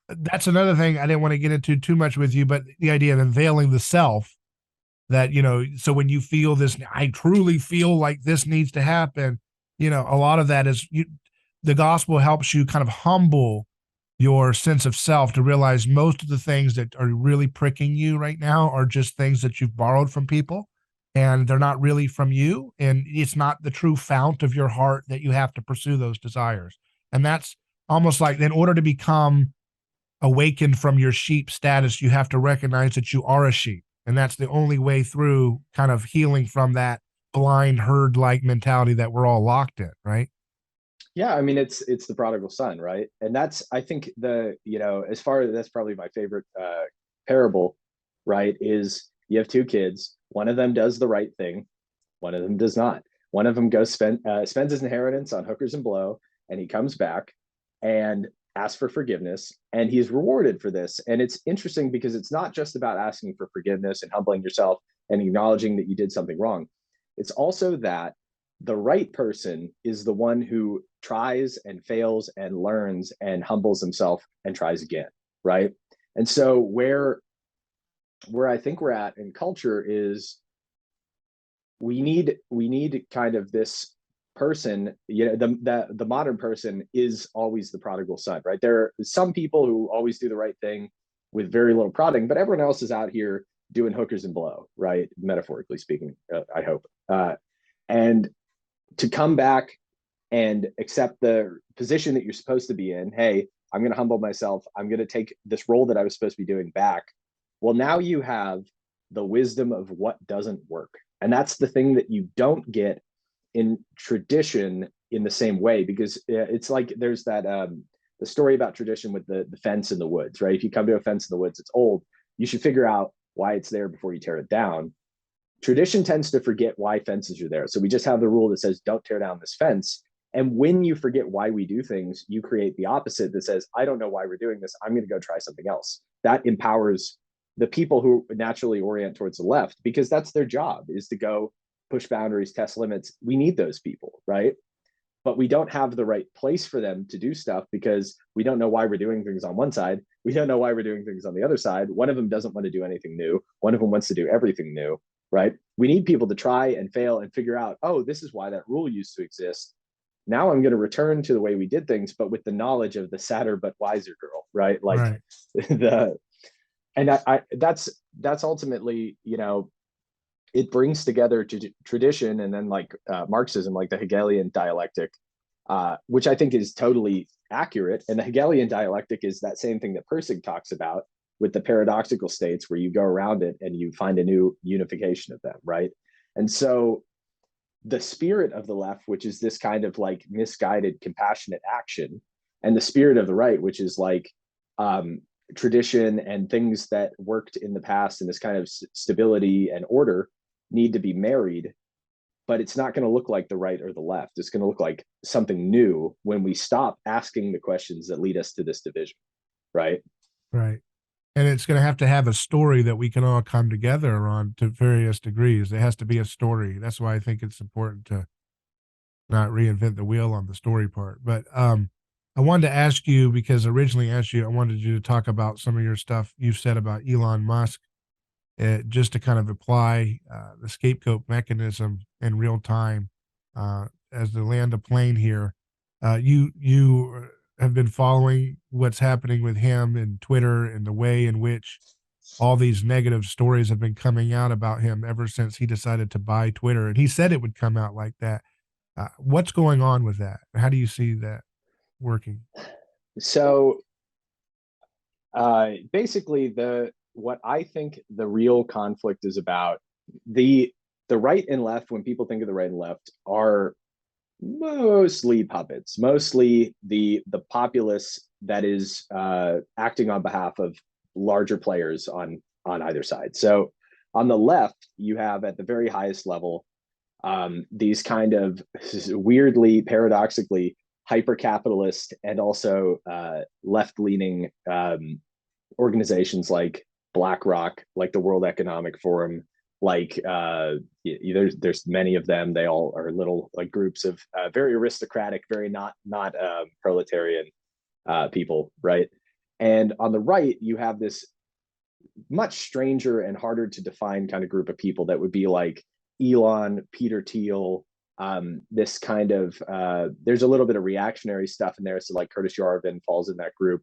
That's another thing I didn't want to get into too much with you, but the idea of unveiling the self that, so when you feel this, I truly feel like this needs to happen, a lot of that is the gospel helps you kind of humble your sense of self to realize most of the things that are really pricking you right now are just things that you've borrowed from people, and they're not really from you, and it's not the true fount of your heart that you have to pursue those desires. And that's almost like, in order to become awakened from your sheep status, you have to recognize that you are a sheep, and that's the only way through kind of healing from that blind herd like mentality that we're all locked in, right?
yeah, I mean, it's the prodigal son, right? And that's, I think, as far as that's probably my favorite parable, right? Is you have two kids, one of them does the right thing, one of them does not. One of them spends his inheritance on hookers and blow, and he comes back and asks for forgiveness, and he's rewarded for this. And it's interesting because it's not just about asking for forgiveness and humbling yourself and acknowledging that you did something wrong. It's also that the right person is the one who tries and fails and learns and humbles himself and tries again, right? And so where I think we're at in culture is we need kind of this person, the modern person is always the prodigal son, right? There are some people who always do the right thing with very little prodding, but everyone else is out here doing hookers and blow, right? Metaphorically speaking, I hope. And to come back and accept the position that you're supposed to be in. Hey, I'm going to humble myself. I'm going to take this role that I was supposed to be doing back. Well, now you have the wisdom of what doesn't work. And that's the thing that you don't get in tradition in the same way, because it's like there's that the story about tradition with the fence in the woods, right? If you come to a fence in the woods, it's old. You should figure out why it's there before you tear it down. Tradition tends to forget why fences are there. So we just have the rule that says, don't tear down this fence. And when you forget why we do things, you create the opposite that says, I don't know why we're doing this. I'm going to go try something else. That empowers the people who naturally orient towards the left, because that's their job, is to go push boundaries, test limits. We need those people, right? But we don't have the right place for them to do stuff because we don't know why we're doing things on one side. We don't know why we're doing things on the other side. One of them doesn't want to do anything new. One of them wants to do everything new, right? We need people to try and fail and figure out, oh, this is why that rule used to exist. Now I'm going to return to the way we did things, but with the knowledge of the sadder but wiser girl, right? Like
Right.
That's ultimately, it brings together tradition and then like Marxism, like the Hegelian dialectic, which I think is totally accurate. And the Hegelian dialectic is that same thing that Pirsig talks about with the paradoxical states, where you go around it and you find a new unification of them, right? And so the spirit of the left, which is this kind of like misguided, compassionate action, and the spirit of the right, which is like tradition and things that worked in the past and this kind of stability and order, need to be married. But it's not going to look like the right or the left. It's going to look like something new when we stop asking the questions that lead us to this division, right?
Right. And it's going to have a story that we can all come together on to various degrees. There has to be a story. That's why I think it's important to not reinvent the wheel on the story part. But I wanted to ask you, because originally I wanted you to talk about some of your stuff you've said about Elon Musk, just to kind of apply the scapegoat mechanism in real time as they land a plane here. You have been following what's happening with him and Twitter and the way in which all these negative stories have been coming out about him ever since he decided to buy Twitter. And he said it would come out like that. What's going on with that? How do you see that working?
So basically, what I think the real conflict is about, the right and left, when people think of the right and left, are mostly puppets, mostly the populace that is acting on behalf of larger players on either side. So on the left, you have at the very highest level these kind of weirdly, paradoxically, hyper-capitalist and also left-leaning organizations like BlackRock, like the World Economic Forum, like there's many of them. They all are little like groups of very aristocratic, very not proletarian people, right? And on the right, you have this much stranger and harder to define kind of group of people that would be like Elon, Peter Thiel, this kind of there's a little bit of reactionary stuff in there. So like Curtis Yarvin falls in that group.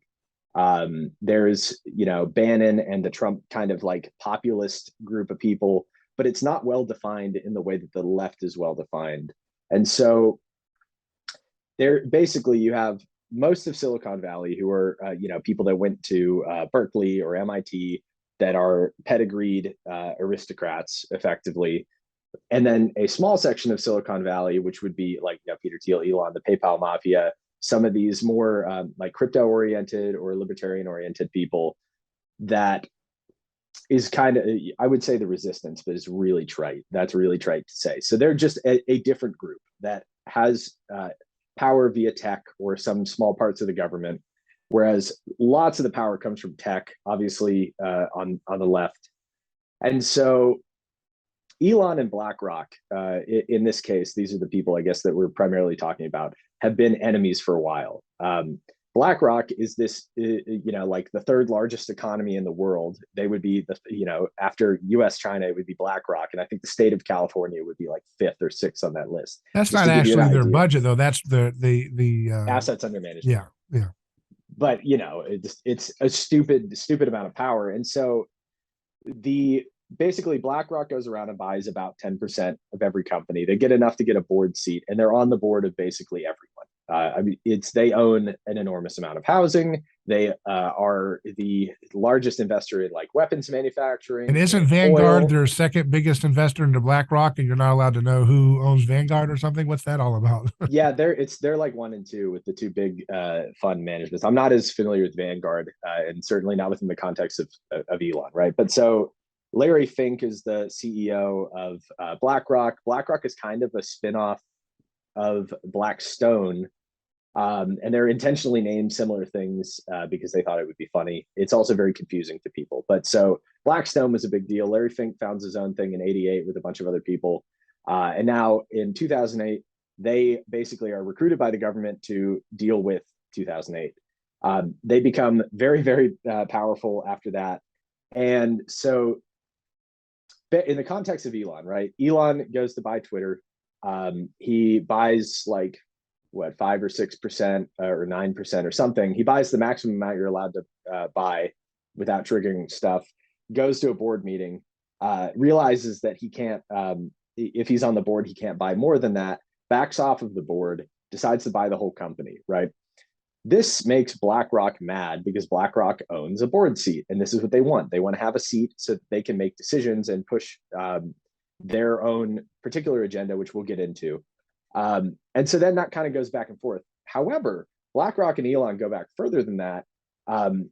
There's, Bannon and the Trump kind of like populist group of people, but it's not well defined in the way that the left is well defined. And so there basically you have most of Silicon Valley who are, people that went to Berkeley or MIT that are pedigreed aristocrats effectively. And then a small section of Silicon Valley, which would be like Peter Thiel, Elon, the PayPal mafia, some of these more like crypto-oriented or libertarian-oriented people that is kind of, I would say the resistance, but it's really trite. That's really trite to say. So they're just a different group that has power via tech or some small parts of the government, whereas lots of the power comes from tech, obviously on the left. And so Elon and BlackRock, in this case, these are the people, I guess, that we're primarily talking about, have been enemies for a while. BlackRock is this, like the third largest economy in the world. They would be after US, China, it would be BlackRock. And I think the state of California would be like fifth or sixth on that list.
That's just not actually their budget, though. That's the
assets under management.
Yeah.
But, it's a stupid amount of power. And so basically BlackRock goes around and buys about 10% of every company. They get enough to get a board seat, and they're on the board of basically everyone. They own an enormous amount of housing. They are the largest investor in like weapons manufacturing.
And isn't Vanguard their second biggest investor into BlackRock, and you're not allowed to know who owns Vanguard or something? What's that all about?
Yeah, they're like 1 and 2 with the two big fund managements. I'm not as familiar with Vanguard, and certainly not within the context of Elon, right? But so Larry Fink is the CEO of BlackRock. BlackRock is kind of a spinoff of Blackstone. And they're intentionally named similar things because they thought it would be funny. It's also very confusing to people. But so Blackstone was a big deal. Larry Fink founds his own thing in '88 with a bunch of other people. And now in 2008, they basically are recruited by the government to deal with 2008. They become very, very powerful after that. And so in the context of Elon, right? Elon goes to buy Twitter. He buys like 5 or 6% or 9% or something. He buys the maximum amount you're allowed to buy without triggering stuff, goes to a board meeting, realizes that he can't, if he's on the board, he can't buy more than that, backs off of the board, decides to buy the whole company, right? This makes BlackRock mad because BlackRock owns a board seat, and this is what they want. They want to have a seat so that they can make decisions and push their own particular agenda, which we'll get into. And so then that kind of goes back and forth. However, BlackRock and Elon go back further than that.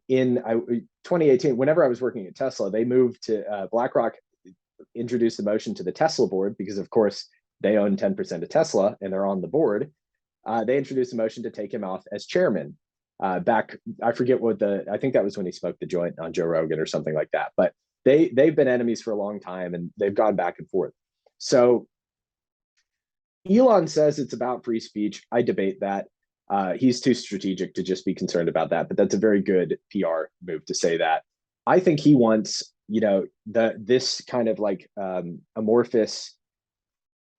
In 2018, whenever I was working at Tesla, they moved to BlackRock introduced the motion to the Tesla board because, of course, they own 10% of Tesla and they're on the board. They introduced a motion to take him off as chairman. Back, I forget I think that was when he smoked the joint on Joe Rogan or something like that. But they've been enemies for a long time and they've gone back and forth. So Elon says it's about free speech. I debate that. He's too strategic to just be concerned about that, but that's a very good PR move to say that. I think he wants, this kind of like amorphous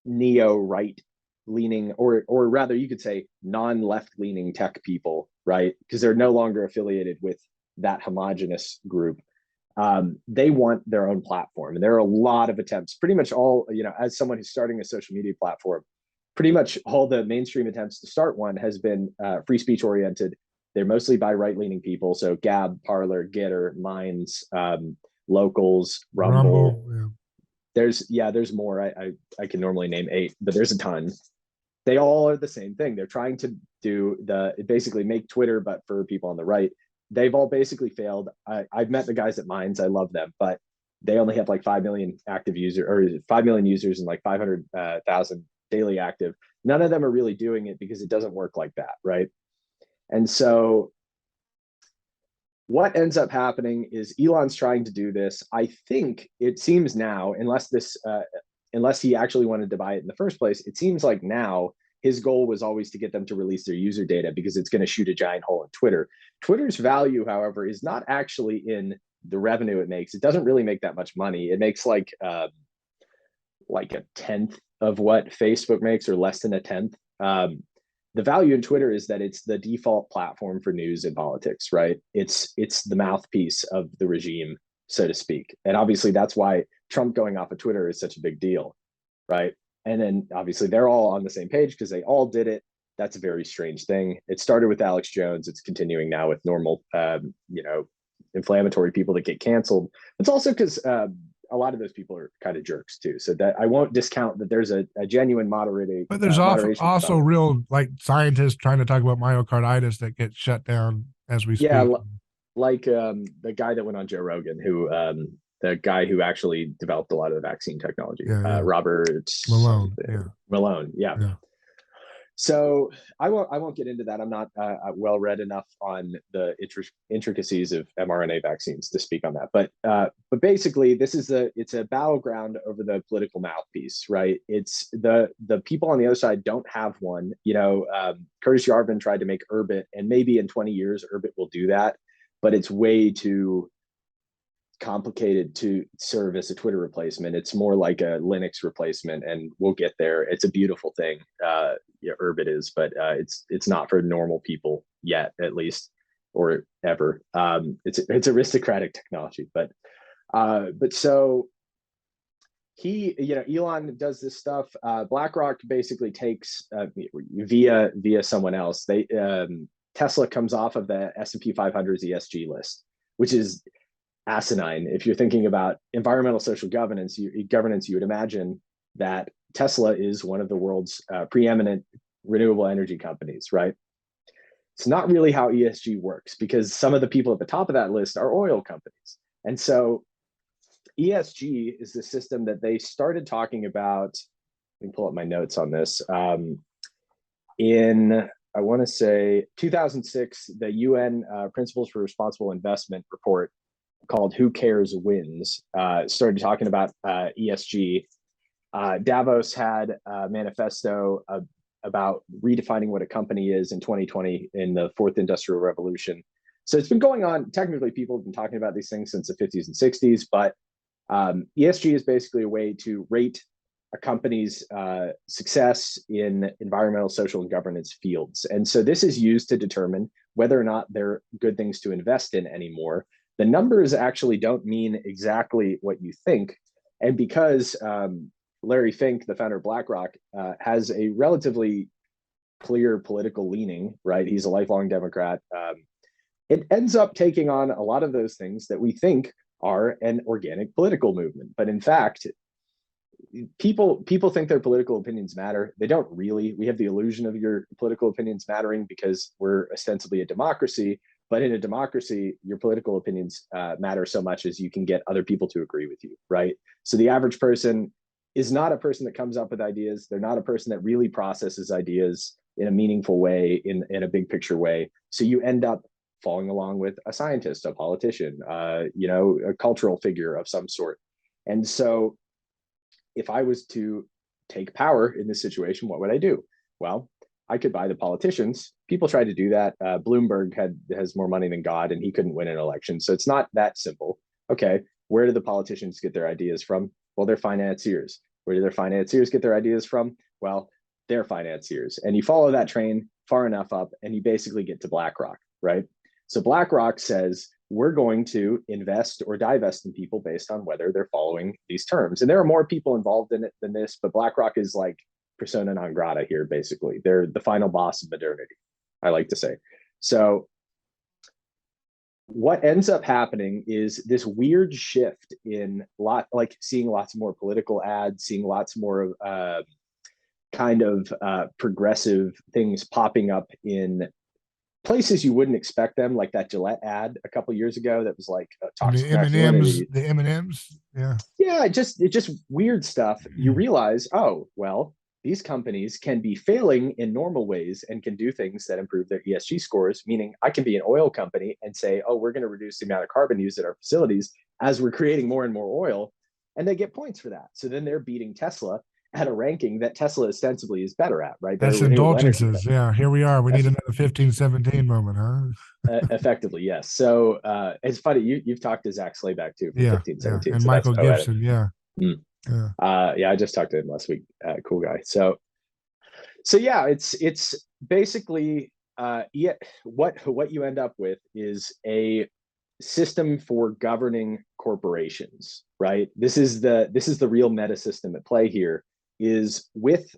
neo-right leaning, or rather you could say non-left leaning tech people, right? Because they're no longer affiliated with that homogenous group. they want their own platform. And there are a lot of attempts, pretty much all, as someone who's starting a social media platform, pretty much all the mainstream attempts to start one has been free speech oriented. They're mostly by right-leaning people. So Gab, Parler, Getter, Minds, Locals, Rumble. There's more. I can normally name 8, but there's a ton. They all are the same thing. They're trying to do basically make Twitter, but for people on the right. They've all basically failed. I've met the guys at Minds. I love them, but they only have like 5 million active users, or 5 million users, and like 500,000 daily active. None of them are really doing it because it doesn't work like that, right? And so what ends up happening is Elon's trying to do this. I think it seems now, unless he actually wanted to buy it in the first place, it seems like now his goal was always to get them to release their user data because it's going to shoot a giant hole in Twitter. Twitter's value, however, is not actually in the revenue it makes. It doesn't really make that much money. It makes like a tenth of what Facebook makes, or less than a tenth. The value in Twitter is that it's the default platform for news and politics, right? It's the mouthpiece of the regime, so to speak. And obviously that's why Trump going off of Twitter is such a big deal, right? And then obviously they're all on the same page because they all did it. That's a very strange thing. It started with Alex Jones. It's continuing now with normal, inflammatory people that get canceled. It's also because a lot of those people are kind of jerks too. So that I won't discount that there's a genuine moderation.
But there's also real like scientists trying to talk about myocarditis that get shut down as we speak.
Yeah, like the guy that went on Joe Rogan, who the guy who actually developed a lot of the vaccine technology, Robert
Malone.
Malone, yeah. So I won't get into that. I'm not well read enough on the intricacies of mRNA vaccines to speak on that. But basically, it's a battleground over the political mouthpiece, right? It's the people on the other side don't have one. Curtis Yarvin tried to make Urbit, and maybe in 20 years Urbit will do that, but it's way too complicated to serve as a Twitter replacement. It's more like a Linux replacement, and we'll get there. It's a beautiful thing. Urbit is, but it's not for normal people yet, at least, or ever. It's aristocratic technology, but so Elon does this stuff. BlackRock basically takes via someone else. Tesla comes off of the S&P 500's ESG list, which is asinine. If you're thinking about environmental social governance, you would imagine that Tesla is one of the world's preeminent renewable energy companies, right? It's not really how ESG works, because some of the people at the top of that list are oil companies. And so ESG is the system that they started talking about. Let me pull up my notes on this. In, I want to say 2006, the UN Principles for Responsible Investment report called Who Cares Wins started talking about ESG. Davos had a manifesto about redefining what a company is in 2020 in the fourth industrial revolution. So it's been going on. Technically, people have been talking about these things since the 50s and 60s, but ESG is basically a way to rate a company's success in environmental, social, and governance fields. And so this is used to determine whether or not they're good things to invest in anymore. The numbers actually don't mean exactly what you think. And because Larry Fink, the founder of BlackRock, has a relatively clear political leaning, right? He's a lifelong Democrat. It ends up taking on a lot of those things that we think are an organic political movement. But in fact, people think their political opinions matter. They don't really. We have the illusion of your political opinions mattering because we're ostensibly a democracy. But in a democracy, your political opinions matter so much as you can get other people to agree with you, right? So the average person is not a person that comes up with ideas. They're not a person that really processes ideas in a meaningful way, in a big picture way. So you end up falling along with a scientist, a politician, a cultural figure of some sort. And so if I was to take power in this situation, what would I do? Well, I could buy the politicians. People try to do that. Bloomberg has more money than God, and he couldn't win an election. So it's not that simple. Okay, where do the politicians get their ideas from? Well, they're financiers. Where do their financiers get their ideas from? Well, they're financiers. And you follow that train far enough up, and you basically get to BlackRock, right? So BlackRock says, we're going to invest or divest in people based on whether they're following these terms. And there are more people involved in it than this, but BlackRock is like persona non grata here, basically. They're the final boss of modernity, I like to say. So what ends up happening is this weird shift in seeing lots more political ads, seeing lots more progressive things popping up in places you wouldn't expect them, like that Gillette ad a couple years ago that was like toxic
the M&Ms, yeah.
Yeah, it just weird stuff. You realize, oh, well, these companies can be failing in normal ways and can do things that improve their ESG scores, meaning I can be an oil company and say, oh, we're going to reduce the amount of carbon used at our facilities as we're creating more and more oil. And they get points for that. So then they're beating Tesla at a ranking that Tesla ostensibly is better at, right?
That's indulgences. Yeah, here we are. We need another 1517 moment, huh?
Effectively, yes. So it's funny. You've talked to Zach Slayback too from 1517.
And so Michael Gibson. Yeah.
I just talked to him last week. Cool guy. So yeah, it's basically what you end up with is a system for governing corporations, right? This is the real meta system at play here, is with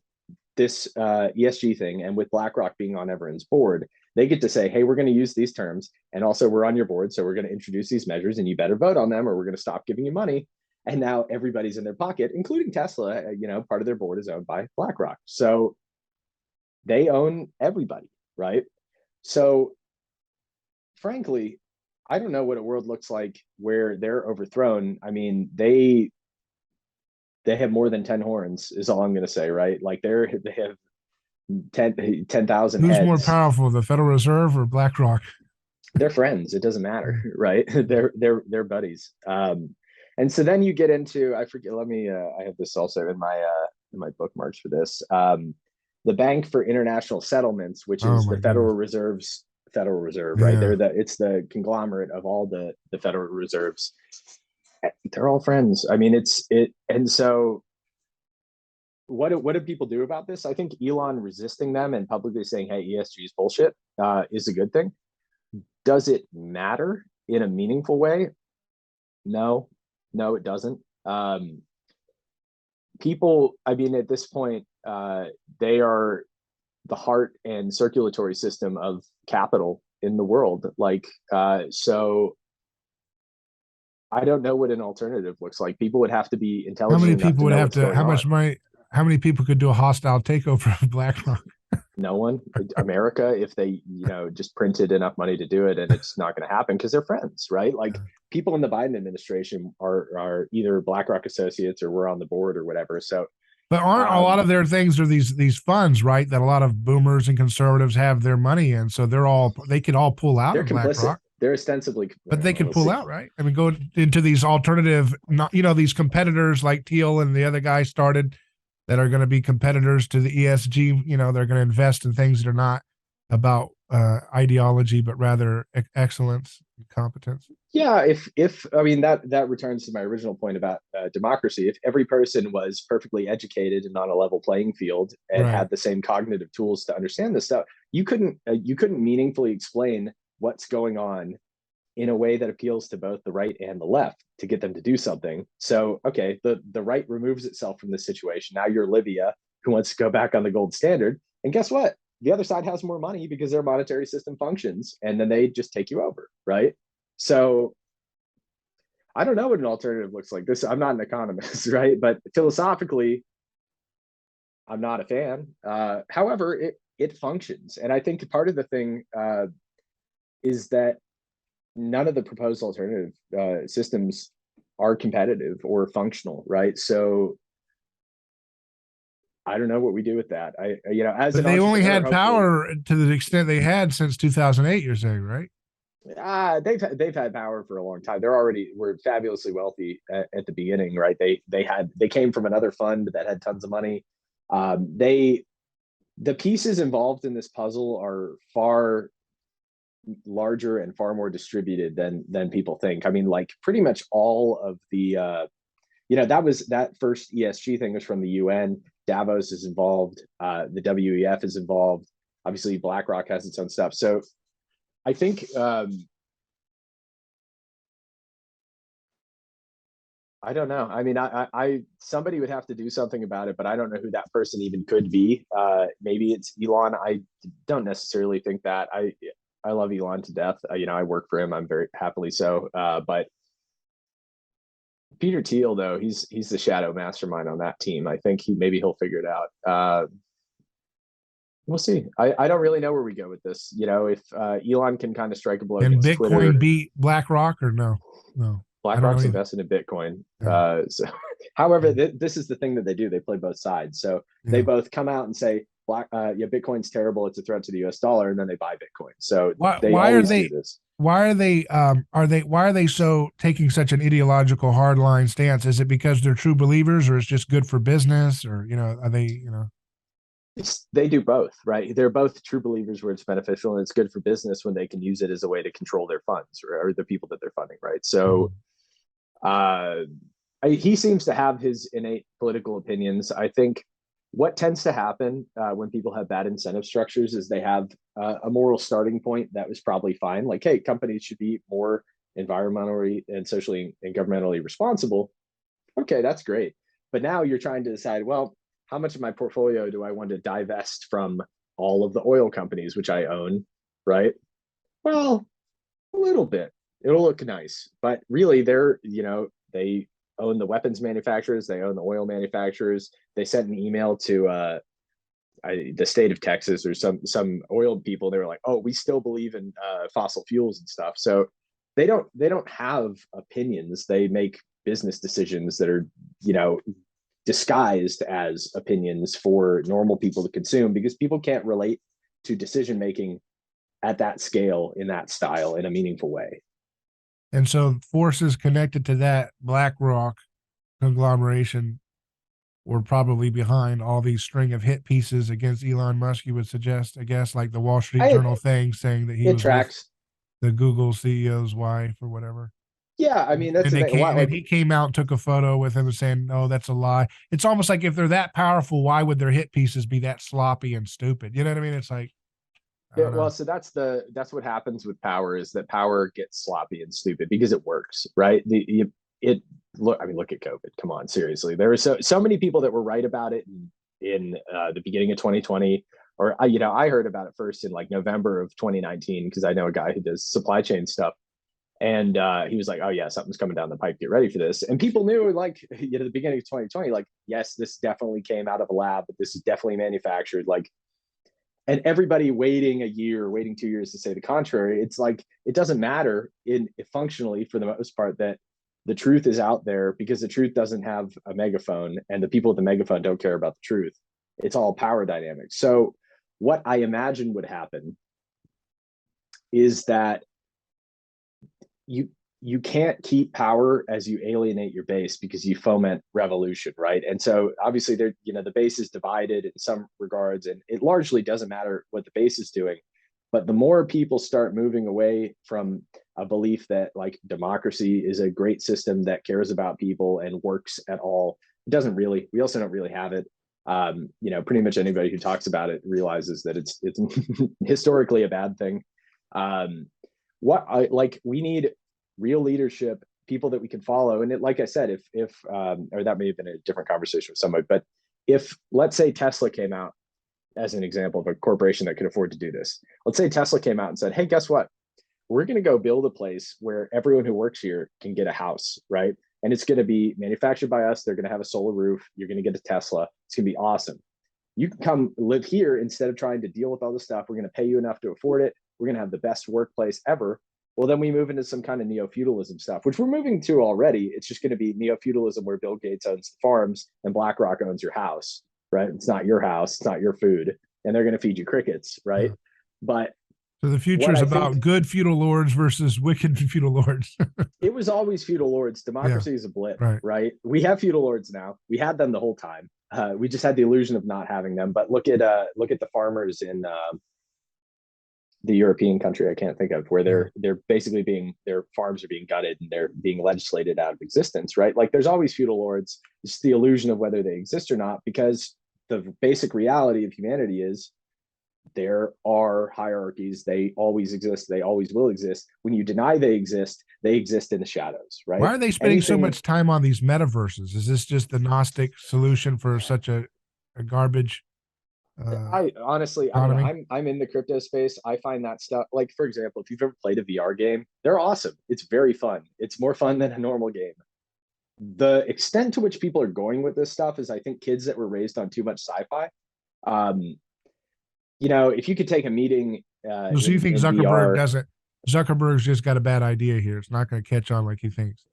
this ESG thing, and with BlackRock being on everyone's board, they get to say, hey, we're going to use these terms, and also we're on your board, so we're going to introduce these measures, and you better vote on them, or we're going to stop giving you money. And now everybody's in their pocket, including Tesla. Part of their board is owned by BlackRock, so they own everybody, right? So, frankly, I don't know what a world looks like where they're overthrown. I mean, they have more than 10 horns, is all I'm going to say, right? Like they have 10,000
Who's
heads.
more powerful, the Federal Reserve or BlackRock?
They're friends. It doesn't matter, right? They're buddies. And so then you get into, I forget, I have this also in my bookmarks for this. The Bank for International Settlements, which is the Federal Reserve's Federal Reserve, right? It's the conglomerate of all the Federal Reserves. They're all friends. I mean, and so what do people do about this? I think Elon resisting them and publicly saying, hey, ESG is bullshit, is a good thing. Does it matter in a meaningful way? No, it doesn't. People, I mean, at this point, they are the heart and circulatory system of capital in the world. So I don't know what an alternative looks like. People would have to be intelligent.
How many people would have to, how much money, how many people could do a hostile takeover of BlackRock?
No one. America, if they just printed enough money to do it, and it's not going to happen because they're friends, right? Like people in the Biden administration are either BlackRock associates or we're on the board or whatever. So
but aren't a lot of their things are these funds, right, that a lot of boomers and conservatives have their money in, so they could all pull out of BlackRock.
They're ostensibly,
but they could pull out, right? I mean, go into these alternative, these competitors like Thiel and the other guy started that are going to be competitors to the ESG. They're going to invest in things that are not about ideology, but rather excellence and competence.
Yeah, if I mean that returns to my original point about democracy. If every person was perfectly educated and on a level playing field and had the same cognitive tools to understand this stuff, you couldn't meaningfully explain what's going on in a way that appeals to both the right and the left to get them to do something. So, okay, the right removes itself from this situation. Now you're Libya, who wants to go back on the gold standard. And guess what? The other side has more money because their monetary system functions, and then they just take you over, right? So I don't know what an alternative looks like. I'm not an economist, right? But philosophically, I'm not a fan. However, it functions. And I think part of the thing is that none of the proposed alternative systems are competitive or functional, right? So I don't know what we do with that. But
they only had power to the extent they had since 2008. You're saying, right?
They've had power for a long time. Were fabulously wealthy at the beginning, right? They came from another fund that had tons of money. The pieces involved in this puzzle are far larger and far more distributed than people think. I mean, like pretty much all of the that first ESG thing was from the UN. Davos is involved. The WEF is involved. Obviously, BlackRock has its own stuff. So I think I don't know. I mean, somebody would have to do something about it, but I don't know who that person even could be. Maybe it's Elon. I don't necessarily think that. I love Elon to death. You know, I work for him. I'm very happily so. But Peter Thiel, though, he's the shadow mastermind on that team. I think maybe he'll figure it out. We'll see. I don't really know where we go with this. You know, if Elon can kind of strike a blow
And
against
Bitcoin
Twitter,
beat BlackRock or no? No, I don't know
BlackRock's
either.
invested in Bitcoin.
Yeah.
However, this is the thing that they do. They play both sides. So they
Yeah.
both come out and say, yeah, Bitcoin's terrible. It's a threat to the US dollar. And then they buy Bitcoin. So
Why
they
why are
always do
they
this.
why are they so taking such an ideological hardline stance? Is it because they're true believers, or it's just good for business, or are they
They do both, right? They're both true believers where it's beneficial, and it's good for business when they can use it as a way to control their funds, or the people that they're funding, right? So uh, he seems to have his innate political opinions. I think what tends to happen when people have bad incentive structures is they have a moral starting point that was probably fine. Like, hey, companies should be more environmentally and socially and governmentally responsible. Okay, that's great. But now you're trying to decide, well, how much of my portfolio do I want to divest from all of the oil companies, which I own, right? Well, a little bit. It'll look nice, but really, they own the weapons manufacturers, they own the oil manufacturers. They sent an email to the state of Texas or some oil people. They were like, "Oh, we still believe in fossil fuels and stuff." So they don't have opinions. They make business decisions that are disguised as opinions for normal people to consume because people can't relate to decision making at that scale in that style in a meaningful way.
and so forces connected to that BlackRock conglomeration were probably behind all these string of hit pieces against Elon Musk. You would suggest, I guess, like the Wall Street
I,
Journal thing saying that he
it
was with
tracks.
the Google CEO's wife or whatever.
Yeah, I mean that's
And
the
they
thing.
came,
Why,
and then
like,
he came out and took a photo with him and saying, "No, that's a lie." It's almost like if they're that powerful, why would their hit pieces be that sloppy and stupid? You know what I mean? It's like I
yeah,
don't know.
well, so that's what happens with power is that power gets sloppy and stupid because it works, right? It look, I mean, look at COVID. Come on, seriously. There were so many people that were right about it in the beginning of 2020, or I heard about it first in like November of 2019 because I know a guy who does supply chain stuff. And he was like, "Oh yeah, something's coming down the pipe. Get ready for this." And people knew, like, the beginning of 2020, like, yes, this definitely came out of a lab, but this is definitely manufactured. Like, and everybody waiting a year, waiting 2 years to say the contrary. It's like it doesn't matter in functionally for the most part that the truth is out there because the truth doesn't have a megaphone, and the people with the megaphone don't care about the truth. It's all power dynamics. So what I imagine would happen is that you you can't keep power as you alienate your base because you foment revolution, right? And so obviously the base is divided in some regards, and it largely doesn't matter what the base is doing. But the more people start moving away from a belief that like democracy is a great system that cares about people and works at all, it doesn't really. We also don't really have it. Pretty much anybody who talks about it realizes that it's historically a bad thing. What I like, we need real leadership, people that we can follow. And like I said, if or that may have been a different conversation with somebody, but if let's say Tesla came out as an example of a corporation that could afford to do this, let's say Tesla came out and said, "Hey, guess what? We're going to go build a place where everyone who works here can get a house, right? And it's going to be manufactured by us. They're going to have a solar roof. You're going to get a Tesla. It's going to be awesome. You can come live here instead of trying to deal with all this stuff. We're going to pay you enough to afford it. We're going to have the best workplace ever." Well, then we move into some kind of neo-feudalism stuff, which we're moving to already. It's just going to be neo-feudalism where Bill Gates owns the farms and BlackRock owns your house, right? It's not your house, it's not your food, and they're going to feed you crickets, right?
Yeah.
But
So the future
what
is
I
about
think,
good feudal lords versus wicked feudal lords.
it was always feudal lords.
Yeah.
Democracy is a blip,
Right.
right? We have feudal lords now. We had them the whole time. We just had the illusion of not having them. But look at the farmers in the European country I can't think of, where
Yeah.
they're basically their farms are being gutted and they're being legislated out of existence, right? Like there's always feudal lords. It's the illusion of whether they exist or not, because the basic reality of humanity is there are hierarchies. They always exist. They always will exist. When you deny they exist in the shadows, right?
Why are they spending so
Anything.
much time on these metaverses? Is this just the Gnostic solution for such a garbage
I honestly, I don't know.
economy?
I'm in the crypto space. I find that stuff, like for example, if you've ever played a VR game, they're awesome. It's very fun. It's more fun than a normal game. The extent to which people are going with this stuff is, I think, kids that were raised on too much sci-fi. Um, if you could take a meeting
So you think
in
Zuckerberg
VR.
doesn't? Zuckerberg's just got a bad idea here. It's not going to catch on like he thinks.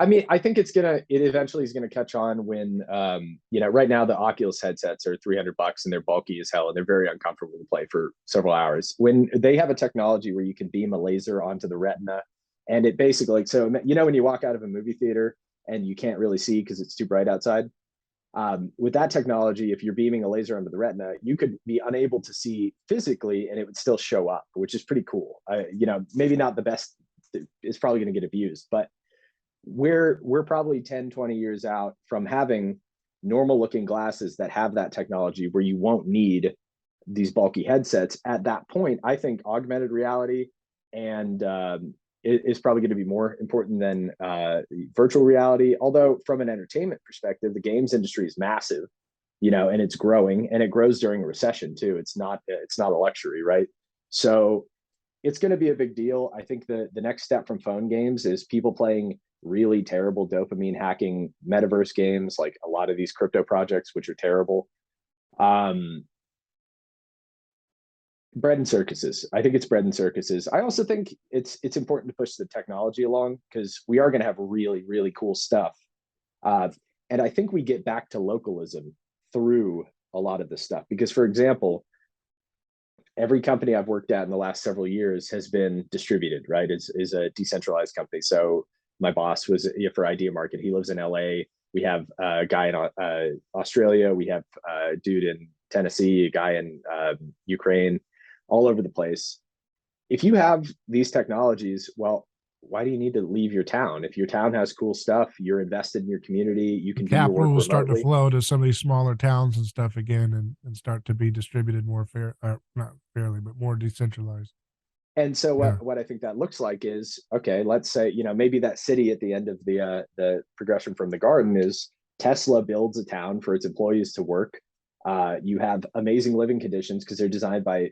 I mean, I think it eventually is gonna catch on when, right now the Oculus headsets are $300 and they're bulky as hell and they're very uncomfortable to play for several hours. When they have a technology where you can beam a laser onto the retina, and it basically, so when you walk out of a movie theater and you can't really see because it's too bright outside, with that technology, if you're beaming a laser onto the retina, you could be unable to see physically and it would still show up, which is pretty cool. Maybe not the best, it's probably going to get abused, but we're probably 10-20 years out from having normal looking glasses that have that technology where you won't need these bulky headsets. At that point, I think augmented reality and is probably going to be more important than virtual reality. Although from an entertainment perspective, the games industry is massive, and it's growing, and it grows during a recession too. It's not a luxury, right? So it's going to be a big deal. I think the next step from phone games is people playing really terrible dopamine hacking metaverse games, like a lot of these crypto projects, which are terrible. Bread and circuses. I think it's bread and circuses. I also think it's important to push the technology along, because we are going to have really, really cool stuff. And I think we get back to localism through a lot of this stuff. Because, for example, every company I've worked at in the last several years has been distributed, right? Is a decentralized company. So my boss was for Idea Market. He lives in LA. We have a guy in Australia. We have a dude in Tennessee, a guy in Ukraine, all over the place. If you have these technologies, well, why do you need to leave your town? If your town has cool stuff, you're invested in your community, you can do your
Capital
work
will start to
remotely.
flow to some of these smaller towns and stuff again, and start to be distributed more not fairly, but more decentralized.
And so
Yeah.
what I think that looks like is, okay, let's say, maybe that city at the end of the progression from the garden is Tesla builds a town for its employees to work. You have amazing living conditions because they're designed by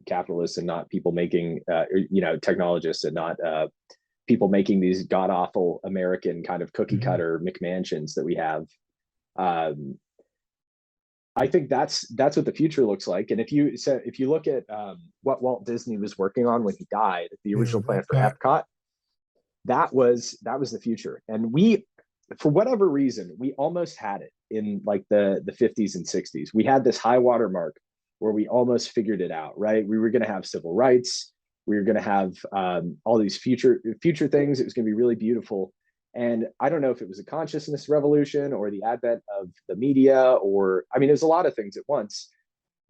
capitalists and not people making, technologists, and not people making these god awful American kind of cookie cutter McMansions that we have. I think that's what the future looks like. And if you look at what Walt Disney was working on when he died, the original plan for Epcot, that was the future. And we, for whatever reason, we almost had it in like the 50s and 60s. We had this high water mark where we almost figured it out, right? We were going to have civil rights. We were going to have all these future things. It was going to be really beautiful. And I don't know if it was a consciousness revolution or the advent of the media, or, I mean, there's a lot of things at once.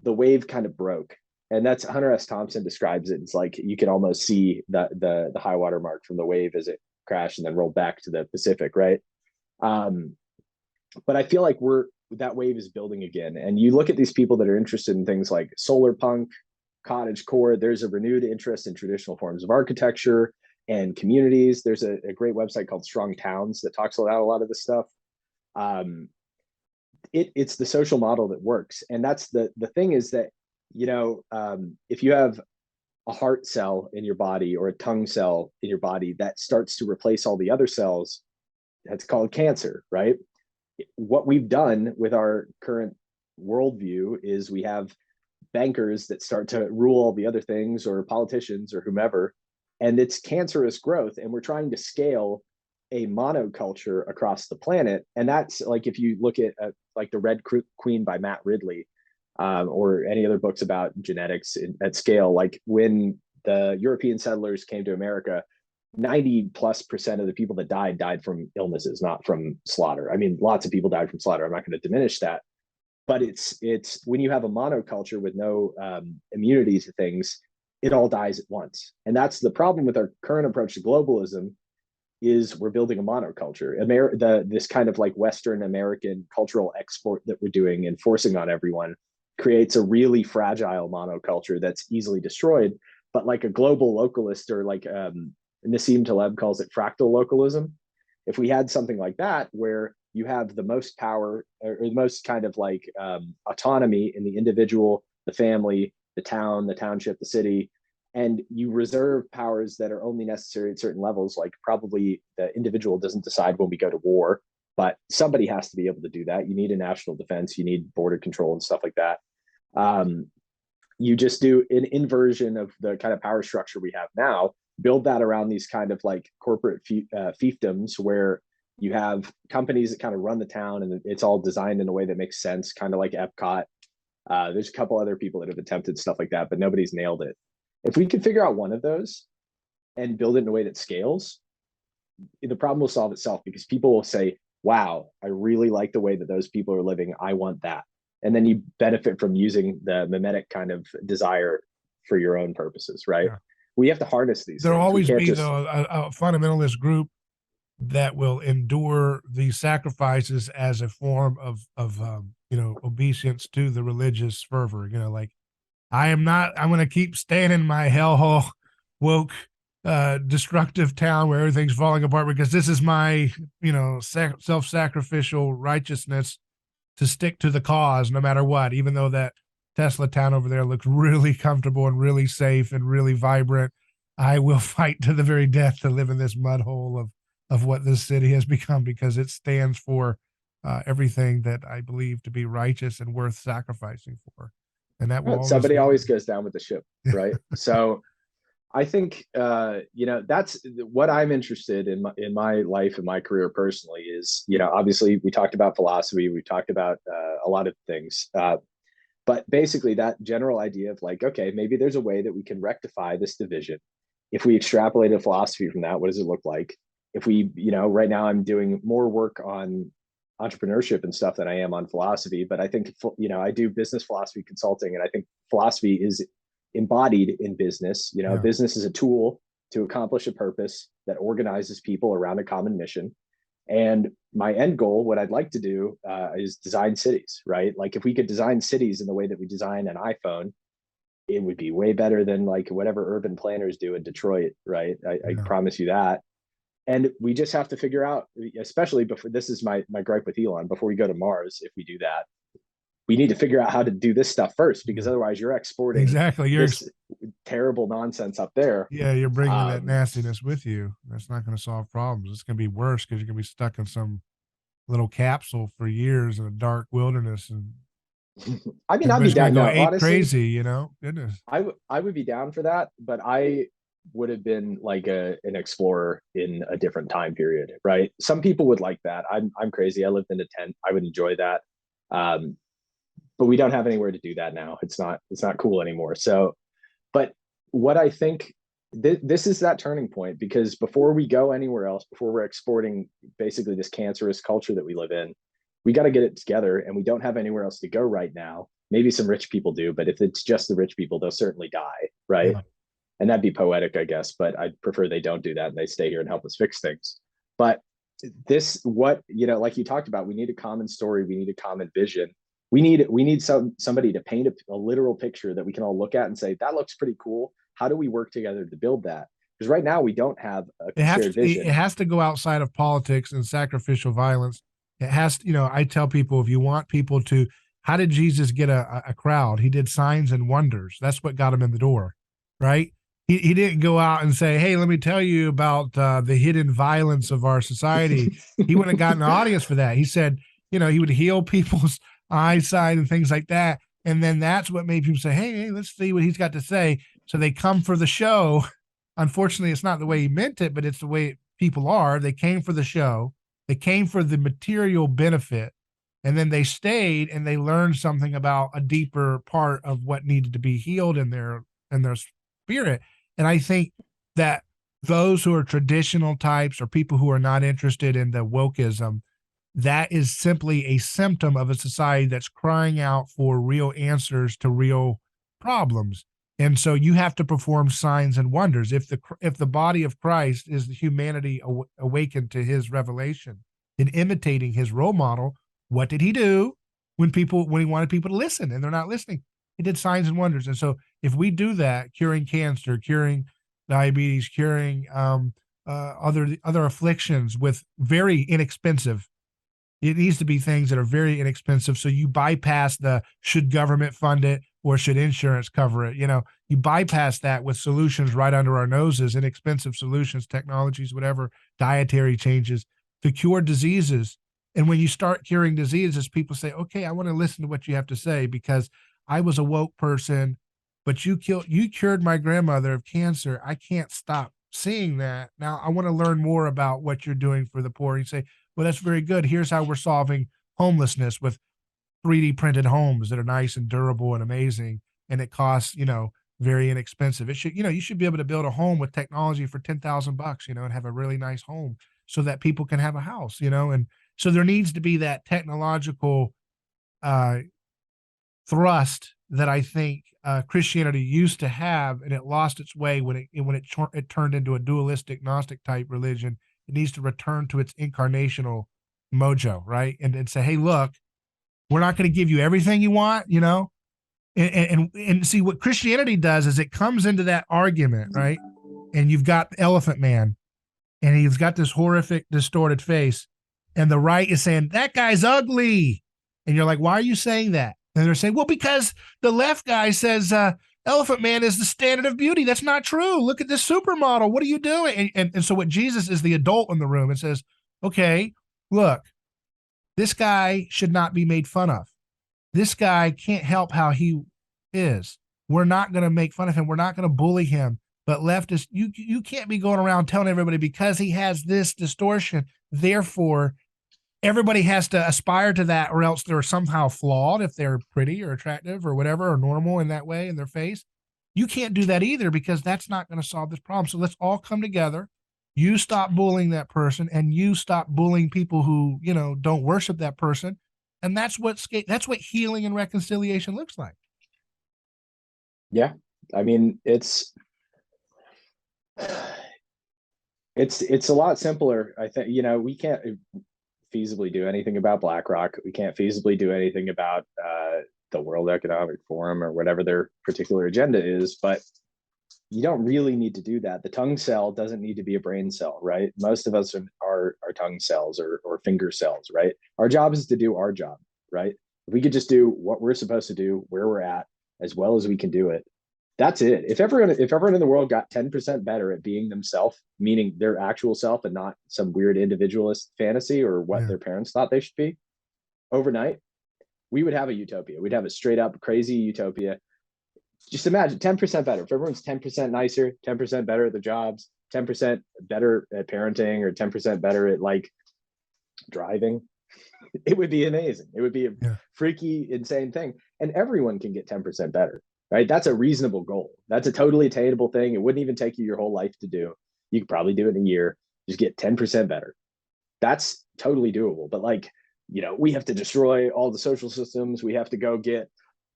The wave kind of broke. And that's Hunter S. Thompson describes it. It's like you can almost see the high water mark from the wave as it crashed and then rolled back to the Pacific, right? But I feel like that wave is building again. And you look at these people that are interested in things like solar punk, cottage core. There's a renewed interest in traditional forms of architecture and communities. There's a great website called Strong Towns that talks about a lot of this stuff. It's the social model that works. And that's the thing is that, if you have a heart cell in your body or a tongue cell in your body that starts to replace all the other cells, that's called cancer, right? What we've done with our current worldview is we have bankers that start to rule all the other things, or politicians or whomever, and it's cancerous growth. And we're trying to scale a monoculture across the planet. And that's like, if you look at like The Red Queen by Matt Ridley, or any other books about genetics at scale, like when the European settlers came to America, 90+% of the people that died from illnesses, not from slaughter. I mean, lots of people died from slaughter. I'm not going to diminish that. But it's when you have a monoculture with no immunity to things, it all dies at once. And that's the problem with our current approach to globalism, is we're building a monoculture. This kind of like Western American cultural export that we're doing and forcing on everyone creates a really fragile monoculture that's easily destroyed. But like a global localist, or like Nassim Taleb calls it fractal localism. If we had something like that, where you have the most power, or the most kind of like autonomy in the individual, the family, the town, the township, the city, and you reserve powers that are only necessary at certain levels, like probably the individual doesn't decide when we go to war, but somebody has to be able to do that. You need a national defense, you need border control and stuff like that. um, you just do an inversion of the kind of power structure we have now, build that around these kind of like corporate fiefdoms, where you have companies that kind of run the town, and it's all designed in a way that makes sense, kind of like Epcot. There's a couple other people that have attempted stuff like that, but nobody's nailed it. If we could figure out one of those and build it in a way that scales, the problem will solve itself, because people will say, wow, I really like the way that those people are living. I want that. And then you benefit from using the mimetic kind of desire for your own purposes, right? Yeah. We have to harness these
There'll
things.
always be, though, a fundamentalist group that will endure these sacrifices as a form of obeisance to the religious fervor. Like, I'm going to keep staying in my hellhole, woke, destructive town where everything's falling apart, because this is my, self-sacrificial righteousness to stick to the cause no matter what, even though that Tesla town over there looks really comfortable and really safe and really vibrant. I will fight to the very death to live in this mud hole of what this city has become, because it stands for everything that I believe to be righteous and worth sacrificing for. And that will
somebody always goes down with the ship, right? So I think that's what I'm interested in my life and my career personally is, obviously we talked about philosophy, we talked about a lot of things, but basically that general idea of like, okay, maybe there's a way that we can rectify this division. If we extrapolate a philosophy from that, what does it look like? If we, right now I'm doing more work on entrepreneurship and stuff than I am on philosophy, but I think, I do business philosophy consulting, and I think philosophy is embodied in business. Business is a tool to accomplish a purpose that organizes people around a common mission. And my end goal, what I'd like to do is design cities, right? Like if we could design cities in the way that we design an iPhone, it would be way better than like whatever urban planners do in Detroit, right? I promise you that. And we just have to figure out, especially before, this is my gripe with Elon, before we go to Mars, if we do that, we need to figure out how to do this stuff first, because otherwise you're exporting this terrible nonsense up there.
Yeah, you're bringing that nastiness with you. That's not going to solve problems. It's going to be worse, because you're going to be stuck in some little capsule for years in a dark wilderness. And
I mean, I'd be down. No, honestly,
crazy, goodness.
I would be down for that, but I would have been like an explorer in a different time period, right? Some people would like that. I'm crazy. I lived in a tent. I would enjoy that. But we don't have anywhere to do that now. It's not cool anymore. So, but what I think this is that turning point, because before we go anywhere else, before we're exporting basically this cancerous culture that we live in, we got to get it together, and we don't have anywhere else to go right now. Maybe some rich people do, but if it's just the rich people, they'll certainly die, right? Yeah. And that'd be poetic, I guess, but I'd prefer they don't do that and they stay here and help us fix things. But like you talked about, we need a common story. We need a common vision. We need somebody to paint a literal picture that we can all look at and say, that looks pretty cool. How do we work together to build that? Because right now we don't have a shared vision.
It has to go outside of politics and sacrificial violence. It has to, I tell people, if you want people to, how did Jesus get a crowd? He did signs and wonders. That's what got him in the door, right? He didn't go out and say, hey, let me tell you about the hidden violence of our society. He wouldn't have gotten an audience for that. He said, he would heal people's eyesight and things like that. And then that's what made people say, hey, let's see what he's got to say. So they come for the show. Unfortunately, it's not the way he meant it, but it's the way people are. They came for the show. They came for the material benefit. And then they stayed and they learned something about a deeper part of what needed to be healed in their spirit. And I think that those who are traditional types or people who are not interested in the wokeism, that is simply a symptom of a society that's crying out for real answers to real problems. And so you have to perform signs and wonders. If the body of Christ is the humanity awakened to his revelation in imitating his role model, what did he do? when he wanted people to listen, and they're not listening. He did signs and wonders. And so if we do that, curing cancer, curing diabetes, curing other afflictions with very inexpensive, it needs to be things that are very inexpensive. So you bypass the should government fund it or should insurance cover it? You bypass that with solutions right under our noses, inexpensive solutions, technologies, whatever, dietary changes to cure diseases. And when you start curing diseases, people say, okay, I want to listen to what you have to say because I was a woke person, but you cured my grandmother of cancer. I can't stop seeing that. Now I want to learn more about what you're doing for the poor. You say, well, that's very good. Here's how we're solving homelessness with 3D printed homes that are nice and durable and amazing. And it costs, very inexpensive. It should, you should be able to build a home with technology for $10,000, and have a really nice home so that people can have a house, and so there needs to be that technological uh, thrust that I think Christianity used to have, and it lost its way when it turned into a dualistic Gnostic type religion. It needs to return to its incarnational mojo, right? And say, hey, look, we're not going to give you everything you want, and see what Christianity does is it comes into that argument, right? And you've got the Elephant Man, and he's got this horrific, distorted face, and the right is saying that guy's ugly, and you're like, why are you saying that? And they're saying, well, because the left guy says Elephant Man is the standard of beauty. That's not true. Look at this supermodel. What are you doing? And so what Jesus is the adult in the room and says, okay, look, this guy should not be made fun of. This guy can't help how he is. We're not going to make fun of him. We're not going to bully him. But leftists, you can't be going around telling everybody because he has this distortion, therefore everybody has to aspire to that, or else they're somehow flawed if they're pretty or attractive or whatever, or normal in that way in their face. You can't do that either because that's not going to solve this problem. So let's all come together. You stop bullying that person, and you stop bullying people who, don't worship that person. And that's what healing and reconciliation looks like.
Yeah. I mean, it's a lot simpler. I think, we can't feasibly do anything about BlackRock. We can't feasibly do anything about the World Economic Forum or whatever their particular agenda is, but you don't really need to do that. The tongue cell doesn't need to be a brain cell, right? Most of us are tongue cells or finger cells, right? Our job is to do our job, right? If we could just do what we're supposed to do, where we're at, as well as we can do it, that's it. If everyone in the world got 10% better at being themselves, meaning their actual self and not some weird individualist fantasy or what their parents thought they should be, overnight, we would have a utopia. We'd have a straight up crazy utopia. Just imagine 10% better. If everyone's 10% nicer, 10% better at their jobs, 10% better at parenting, or 10% better at like driving, it would be amazing. It would be a freaky, insane thing. And everyone can get 10% better, right? That's a reasonable goal. That's a totally attainable thing. It wouldn't even take you your whole life to do. You could probably do it in a year. Just get 10% better. That's totally doable. But we have to destroy all the social systems. We have to go get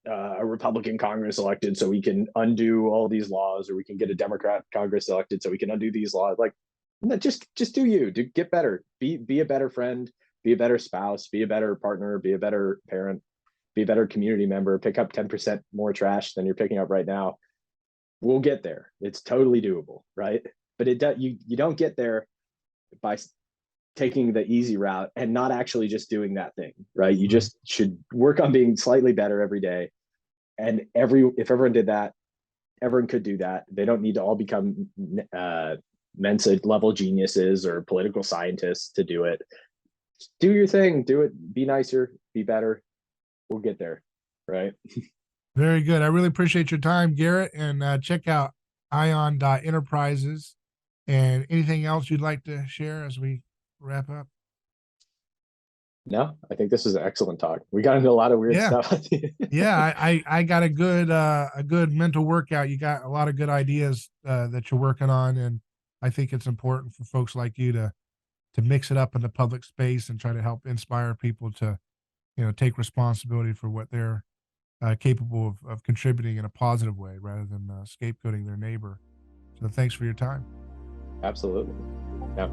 a Republican Congress elected so we can undo all these laws, or we can get a Democrat Congress elected so we can undo these laws. Just do you. Get better. Be a better friend. Be a better spouse. Be a better partner. Be a better parent. Be a better community member. Pick up 10% more trash than you're picking up right now. We'll get there. It's totally doable, right? But you don't get there by taking the easy route and not actually just doing that thing, right? You just should work on being slightly better every day. And if everyone did that, everyone could do that. They don't need to all become Mensa level geniuses or political scientists to do it. Just do your thing, do it, be nicer, be better. We'll get there, right?
Very good. I really appreciate your time, Garrett, and check out ion.enterprises. And anything else you'd like to share as we wrap up?
No, I think this was an excellent talk. We got into a lot of weird stuff.
Yeah, I got a good mental workout. You got a lot of good ideas that you're working on, and I think it's important for folks like you to mix it up in the public space and try to help inspire people to take responsibility for what they're capable of contributing in a positive way rather than scapegoating their neighbor. So thanks for your time.
Absolutely. Yeah.